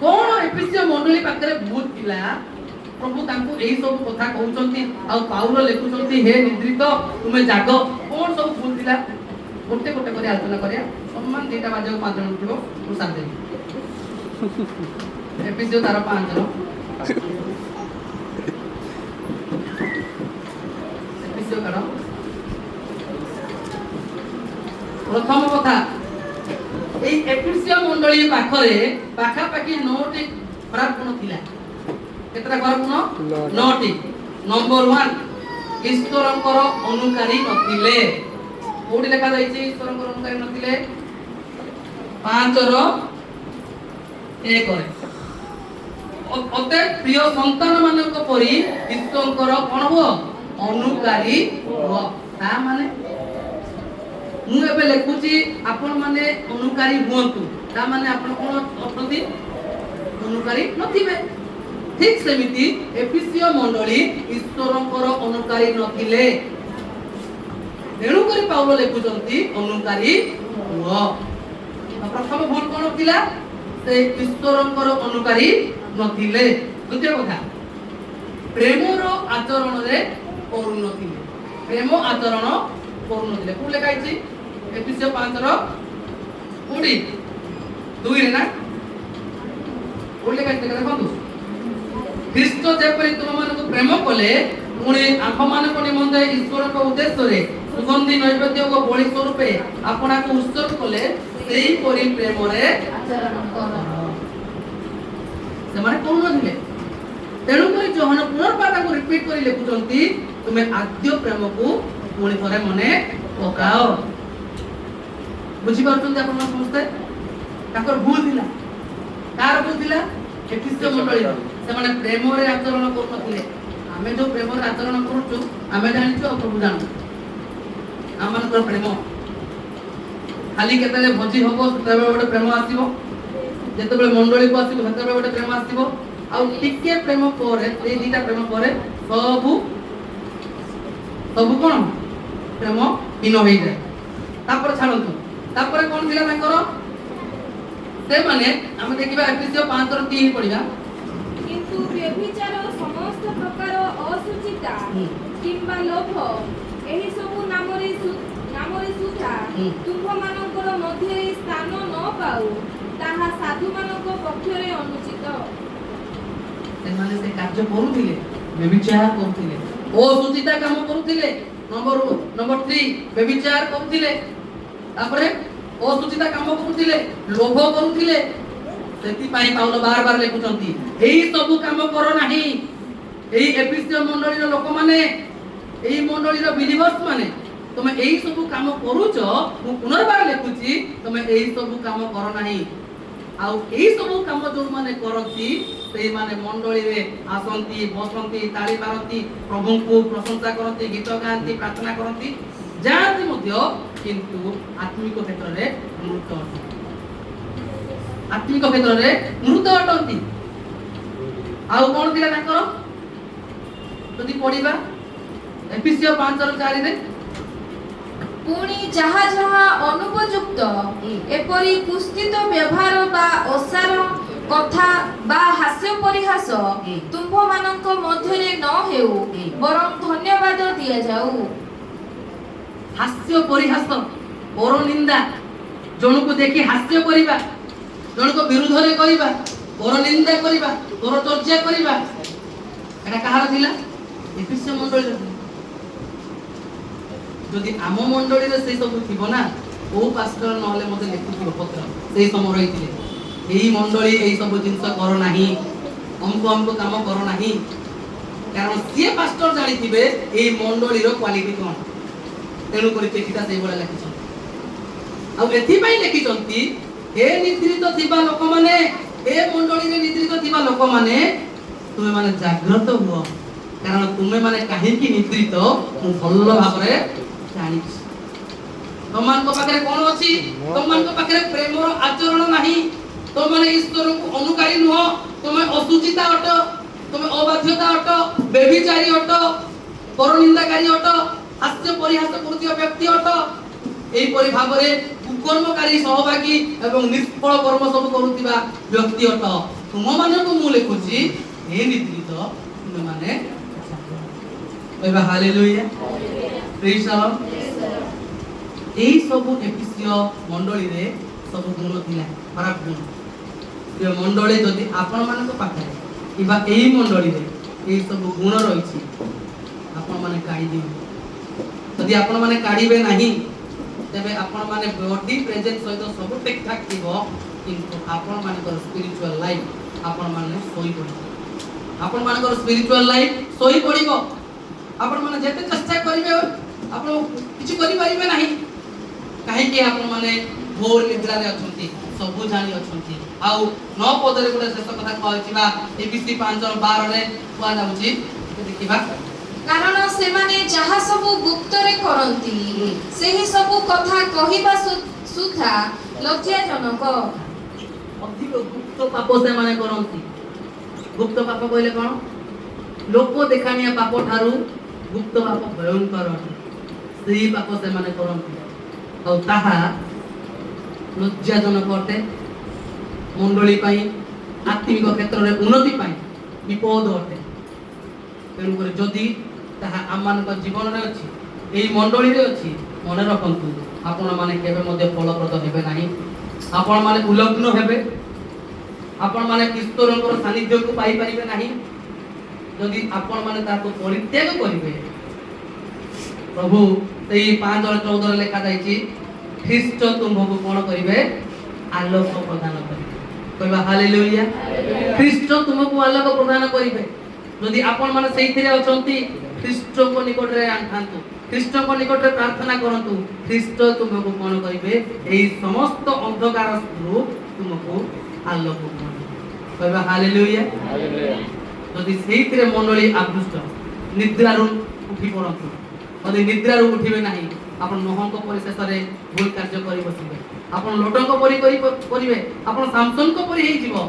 କଣ ଏଫିସିୟ ମଣ୍ଡଳୀ ପାଖରେ ଭୁଲ ଥିଲା? ପ୍ରଭୁ ତାଙ୍କୁ ଏଇ ସବୁ କଥା କହୁଛନ୍ତି, ଆଉ ପାଉଲ ଲେଖୁଛନ୍ତି ହେ ନିଦ୍ରିତ ତୁମେ ଜାଗ। କଣ ସବୁ ଭୁଲ ଥିଲା? ଗୋଟେ ଗୋଟେ କରି ଆଲୋଚନା କରିବା। ସମାନ 2ଟା ବାଜିବାକୁ 5 ଜଣ ଥିବ, ମୁଁ ସାରିଦେବି। ଏଫିସିୟ ତାର 5 ଜଣ। ଏଫିସିୟ କାଢ। ପ୍ରଥମ କଥା, এই এফিসীয় মণ্ডলী পাখরে পাখাপাখি 9টি খরাপ গুণ ଥିଲା। কেতটা খরাপ গুণ? 9টি। নম্বর 1, ଈଶ୍ୱରଙ୍କର ଅନୁକାରୀ ନଥିଲେ। କୋଉଠି ଲେଖା ଯାଇଛି ଈଶ୍ୱରଙ୍କର ଅନୁକାରୀ ନଥିଲେ? 5:1 ଅତେ ପ୍ରିୟ ସନ୍ତାନ ମାନଙ୍କ ପରି ଈଶ୍ୱରଙ୍କର କଣ ହୁଅ? ଅନୁକାରୀ ହୁଅ। ତା ମାନେ ମୁଁ ଏବେ ଲେଖୁଛି ଆପଣ ମାନେ ଅନୁକାରୀ ହୁଅନ୍ତୁ, ତା ମାନେ ଆପଣ କଣ ଅଛନ୍ତି? ଅନୁକାରୀ ନଥିବେ। ଠିକ ସେମିତି ଏଫିସିୟ ମଣ୍ଡଳୀ ଈଶ୍ୱରଙ୍କର ଅନୁକାରୀ ନଥିଲେ। ତେଣୁକରି ପାଉଲ ଲେଖୁଛନ୍ତି ଅନୁକାରୀ ହୁଅ। ପ୍ରଥମ ଭୁଲ କଣ ଥିଲା? ସେ ଈଶ୍ୱରଙ୍କର ଅନୁକାରୀ ନଥିଲେ। ଦ୍ୱିତୀୟ କଥା, ପ୍ରେମର ଆଚରଣରେ କରୁନଥିଲେ। ପ୍ରେମ ଆଚରଣ କରୁନଥିଲେ। କୋଉ ଲେଖା ହେଇଛି? ଏଫିସିୟ 5:1 କୋଉଠି 2 ନା କୋଉଠି ଲେଖା ଦେଖନ୍ତୁ ଖ୍ରୀଷ୍ଟ ଯେପରି ତୁମମାନଙ୍କୁ ପ୍ରେମ କଲେ ପୁଣି ଆମ୍ଭମାନଙ୍କ ନିମନ୍ତେ ଈଶ୍ୱରଙ୍କ ଉଦ୍ଦେଶ୍ୟରେ ସୁଗନ୍ଧି ନୈବେଦ୍ୟ ଓ ବଳି ସ୍ୱରୂପେ ଆପଣାକୁ ଉତ୍ସର୍ଗ କଲେ ସେହିପରି ପ୍ରେମରେ ଆଚରଣ କର। ସେମାନେ କରୁନଥିଲେ। ତେଣୁକରି ଯୋହନ ପୁନର୍ବାର ତାକୁ ରିପିଟ୍ କରି ଲେଖୁଛନ୍ତି ତୁମେ ଆଦ୍ୟ ପ୍ରେମକୁ ପୁଣି ଥରେ ମନେ ପକାଅ। ବୁଝିପାରୁଛନ୍ତି ଆପଣ ସମସ୍ତେ? ତାଙ୍କର ଭୁଲ ଥିଲା। କାହାର ଭୁଲ ଥିଲା? ଏଫିସିୟ ମଣ୍ଡଳୀର। ସେମାନେ ପ୍ରେମରେ ଆଚରଣ କରୁନଥିଲେ। ଆମେ ଯୋଉ ପ୍ରେମରେ ଆଚରଣ କରୁଛୁ ଆମେ ଜାଣିଛୁ ଆଉ ପ୍ରଭୁ ଜାଣୁ। ଆମମାନଙ୍କର ପ୍ରେମ ଖାଲି କେତେବେଳେ ଭୋଜି ହବ ସେତେବେଳେ ଗୋଟେ ପ୍ରେମ ଆସିବ, ଯେତେବେଳେ ମଣ୍ଡଳୀକୁ ଆସିବ ସେତେବେଳେ ଗୋଟେ ପ୍ରେମ ଆସିବ, ଆଉ ଟିକେ ପ୍ରେମ ପରେ ଏଇ ଦିଟା ପ୍ରେମ ପରେ ସବୁ କଣ ପ୍ରେମ ହୀନ ହେଇଯାଏ। ତାପରେ ଛାଡ଼ନ୍ତୁ, ତାପରେ କଣ ଥିଲା ତାଙ୍କର? ସେମାନେ ଆମେ ଦେଖିବା ଏଫେସିୟ 5:3 ପଢିବା। କିନ୍ତୁ ବ୍ୟଭିଚାର ସମସ୍ତ ପ୍ରକାର ଅଶୁଚିତା କିମ୍ବା ଲୋଭ ଏହି ସବୁ ନାମରେ ସୁଦ୍ଧା ତୁମ୍ଭମାନଙ୍କର ମଧ୍ୟରେ ସ୍ଥାନ ନ ପାଉ ତାହା ସାଧୁମାନଙ୍କ ପକ୍ଷରେ ଅନୁଚିତ। ସେମାନେ ସେ କାର୍ଯ୍ୟ କରୁଥିଲେ, ବ୍ୟଭିଚାର କରୁଥିଲେ, ଅଶୁଚିତା କାମ କରୁଥିଲେ। ନମ୍ବର 3 ବ୍ୟଭିଚାର କରୁଥିଲେ, ତାପରେ ଅଶୁଚିତା କାମ କରୁଥିଲେ, ଲୋଭ କରୁଥିଲେ। ସେଥିପାଇଁ ପାଉଲ ବାରବାର ଲେଖୁଛନ୍ତି ଏହି ସବୁ କାମ କର ନାହିଁ। ଏହି ଏଫେସିୟ ମଣ୍ଡଳୀର ଲୋକମାନେ, ଏହି ମଣ୍ଡଳୀର ବିଲିଭର୍ସ ମାନେ ତମେ ଏହି ସବୁ କାମ କରୁଛ। ମୁଁ ପୁନର୍ବାର ଲେଖୁଛି ତମେ ଏହି ସବୁ କାମ କର ନାହିଁ। ଆଉ ଏହି ସବୁ କାମ ଯୋଉମାନେ କରନ୍ତି ସେଇମାନେ ମଣ୍ଡଳୀରେ ଆସନ୍ତି, ବସନ୍ତି, ତାଳି ମାରନ୍ତି, ପ୍ରଭୁଙ୍କୁ ପ୍ରଶଂସା କରନ୍ତି, ଗୀତ ଗାଆନ୍ତି, ପ୍ରାର୍ଥନା କରନ୍ତି, ଯାଆନ୍ତି ମଧ୍ୟ, କିନ୍ତୁ ଆତ୍ମିକ କ୍ଷେତ୍ରରେ ମୃତ ଅଟନ୍ତି। ଆତ୍ମିକ କ୍ଷେତ୍ରରେ ମୃତ ଅଟନ୍ତି। ଆଉ କଣ ଥିଲା ତାଙ୍କର? ଯଦି ପଢିବା ଏଫେସିୟ 5:4 ପୁଣି ଯାହା ଯାହା ଅନୁପଯୁକ୍ତ ଏପରି କୁସ୍ଥିତ ବ୍ୟବହାର ବା ଅସାର କଥା ବା ହାସ୍ୟ ପରିହାସ ତୁମ୍ଭମାନଙ୍କ ମଧ୍ୟରେ ନ ହେଉ, ବରଂ ଧନ୍ୟବାଦ ଦିଆଯାଉ। ହାସ୍ୟ ପରିହାସ, ପରନିନ୍ଦା, ଜଣକୁ ଦେଖି ହାସ୍ୟ କରିବା, ଜଣଙ୍କ ବିରୁଦ୍ଧରେ କହିବା, ପରନିନ୍ଦା କରିବା, ପରଚର୍ଚ୍ଚା କରିବା, এটা କାହାର ଥିଲା? ଏଫେସିୟ ମଣ୍ଡଳୀର ଥିଲା। ଯଦି ଆମ ମଣ୍ଡଳୀରେ ସେଇ ସବୁ ଥିବ ନା, କୋଉ ପାଷ୍ଟର ନହେଲେ ମତେ ଲେଖୁଥିବ ପତ୍ର ସେଇ ସମୟ ରହିଥିଲେ ଏହି ମଣ୍ଡଳୀ ଏଇ ସବୁ ଜିନିଷ କର ନାହିଁ, ଅମୁକ କାମ କର ନାହିଁ, କାରଣ ସିଏ ପାଷ୍ଟର ଜାଣିଥିବେ ଏଇ ମଣ୍ଡଳୀର କ୍ୱାଲିଟି କଣ। ତେଣୁ କରି ଚିଠିଟା ସେଇଭଳିଆ ଲେଖିଛନ୍ତି। ଆଉ ଏଥିପାଇଁ ଲେଖିଛନ୍ତି ଏ ନିଦ୍ରିତ ଥିବା ଲୋକମାନେ, ଏ ମଣ୍ଡଳୀରେ ନିଦ୍ରିତ ଥିବା ଲୋକମାନେ, ତୁମେ ମାନେ ଜାଗ୍ରତ ହୁଅ, କାରଣ ତୁମେ ମାନେ କାହିଁକି ନିଦ୍ରିତ ମୁଁ ଭଲ ଭାବରେ ଜାଣିଛି। ତମମାନଙ୍କ ପାଖରେ କଣ ଅଛି? ତମମାନଙ୍କ ପାଖରେ ପ୍ରେମର ଆଚରଣ ନାହିଁ। ତମମାନେ ଈଶ୍ୱରଙ୍କୁ ଅନୁକାରୀ ନୁହଁ, ତମେ ଅସୁଚିତା ଅଟ, ତମେ ଅବାଧ୍ୟତା ଅଟ, ବ୍ୟଭିଚାରୀ ଅଟ, ପରନିନ୍ଦାକାରୀ ଅଟ, ହାସ୍ୟ ପରିହାସ କରୁଥିବା ବ୍ୟକ୍ତି ଅଟ, ଏହିପରି ଭାବରେ କୁକର୍ମକାରୀ ସହଭାଗୀ ଏବଂ ନିଷ୍ଫଳ କର୍ମ ସବୁ କରୁଥିବା ବ୍ୟକ୍ତି ଅଟ। ତୁମମାନଙ୍କୁ ମୁଁ ଲେଖୁଛି ଏ ନିଦ୍ରିତ ତୁମେମାନେ କହିବା ହାଲେଲୁୟା, ପ୍ରେଜ୍ ଦ ଲର୍ଡ। এই ସବୁ ଏଫେସିୟ ମଣ୍ଡଳୀରେ ସବୁ ଗୁଣ ଥିଲା, ଖରାପ ଗୁଣ। ଏ ମଣ୍ଡଳୀ ଯଦି ଆପଣମାନଙ୍କ ପାଖରେ କିମ୍ବା ଏହି ମଣ୍ଡଳୀରେ এই ସବୁ ଗୁଣ ରହିଛି, ଆପଣମାନେ କାଢି ଦିଅନ୍ତୁ। ଯଦି ଆପଣମାନେ କାଢିବେ ନାହିଁ, ତେବେ ଆପଣମାନେ ବଡି ପ୍ରେଜେନ୍ସ ସହିତ ସବୁ ଠିକ୍ ଠାକ୍ ଥିବ, କିନ୍ତୁ ଆପଣମାନଙ୍କର ସ୍ପିରିଚୁଆଲ ଲାଇଫ ଆପଣମାନେ ଶୋଇପଡ଼ିବ। ଆପଣମାନଙ୍କର ସ୍ପିରିଚୁଆଲ ଲାଇଫ ଶୋଇପଡ଼ିବ। ଆପଣମାନେ ଯେତେ ଚେଷ୍ଟା କରିବେ ଆପଣ କିଛି କରିପାରିବେ ନାହିଁ। କାହିଁକି ଆପଣମାନେ ଘୋର ନିଦ୍ରାରେ ଅଛନ୍ତି, ସବୁ ଜାଣି ଅଛନ୍ତି। ଆଉ 9 ପଦରେ ଗୋଟେ ଶେଷ କଥା କହିଥିବା ଏଫେସି 5:12 କୁହାଯାଉଛି, ଦେଖିବା। କାରଣ ସେମାନେ ଯାହା ସବୁ ଗୁପ୍ତରେ କରନ୍ତି ସେହି ସବୁ କଥା କହିବା ସୁଦ୍ଧା ଲଜ୍ଜାଜନକ। ଅଧିକ ଗୁପ୍ତ ପାପ ସେମାନେ କରନ୍ତି। ଗୁପ୍ତ ପାପ କହିଲେ କଣ? ଲୋକ ଦେଖାଣିଆ ପାପ ଠାରୁ ଗୁପ୍ତ ପାପ ଭୟଙ୍କର ଅଟେ। ସେହି ପାପ ସେମାନେ କରନ୍ତି, ଆଉ ତାହା ଲଜ୍ଜାଜନକ ଅଟେ। ମଣ୍ଡଳୀ ପାଇଁ, ଆତ୍ମିକ କ୍ଷେତ୍ରରେ ଉନ୍ନତି ପାଇଁ ବିପଦ ଅଟେ। ତେଣୁକରି ଯଦି ତାହା ଆମମାନଙ୍କ ଜୀବନରେ ଅଛି, ଏହି ମଣ୍ଡଳୀରେ ଅଛି, ମନେ ରଖନ୍ତୁ ଆପଣମାନେ କେବେ ମଧ୍ୟ ଫଳପ୍ରଦ ହେବେ ନାହିଁ। आपण माने उलग्न हेबे आपण माने ईश्वरଙ୍କର सानिध्यକୁ पाई परिबे नाही जदि आपण माने ताको परित्याग करिवे प्रभु सेई 5:14 लेखा जाईची ख्रीष्ट तुमको कोन करिवे आलोक प्रदान करिवे कहबा हालेलुया ख्रीष्ट तुमको आलोक प्रदान करिवे जदि आपण माने सेइथिरे अछंती ख्रीष्ट को निकट रे आंथांतु ख्रीष्ट को निकट रे प्रार्थना करंतु ख्रीष्ट तुमको कोन करिवे एई समस्त अंधकार रूप तुमको आलोक कहबा हालेलुया जदि सेइथिरे मंडली आकृष्ट निद्रारु उठी पड़ंतु जदि निद्रारु उठिबे नाही आपण मोहंक परिशेष रे भूल कार्य करि बसिबे आपण लोटंक परि करिवे आपण सामसन को परि हेइ जीवो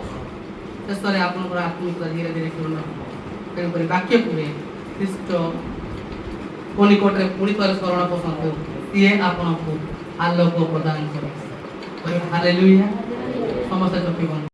शेष रे आपण आत्मिकता धीरे धीरे पूर्ण तेणु करी वाक्य कुहे ख्रीष्ट को निकट रे पुणी कर शरण पसंद सिए आपन को आलोक प्रदान करे हालेलुया समस्त चकिबन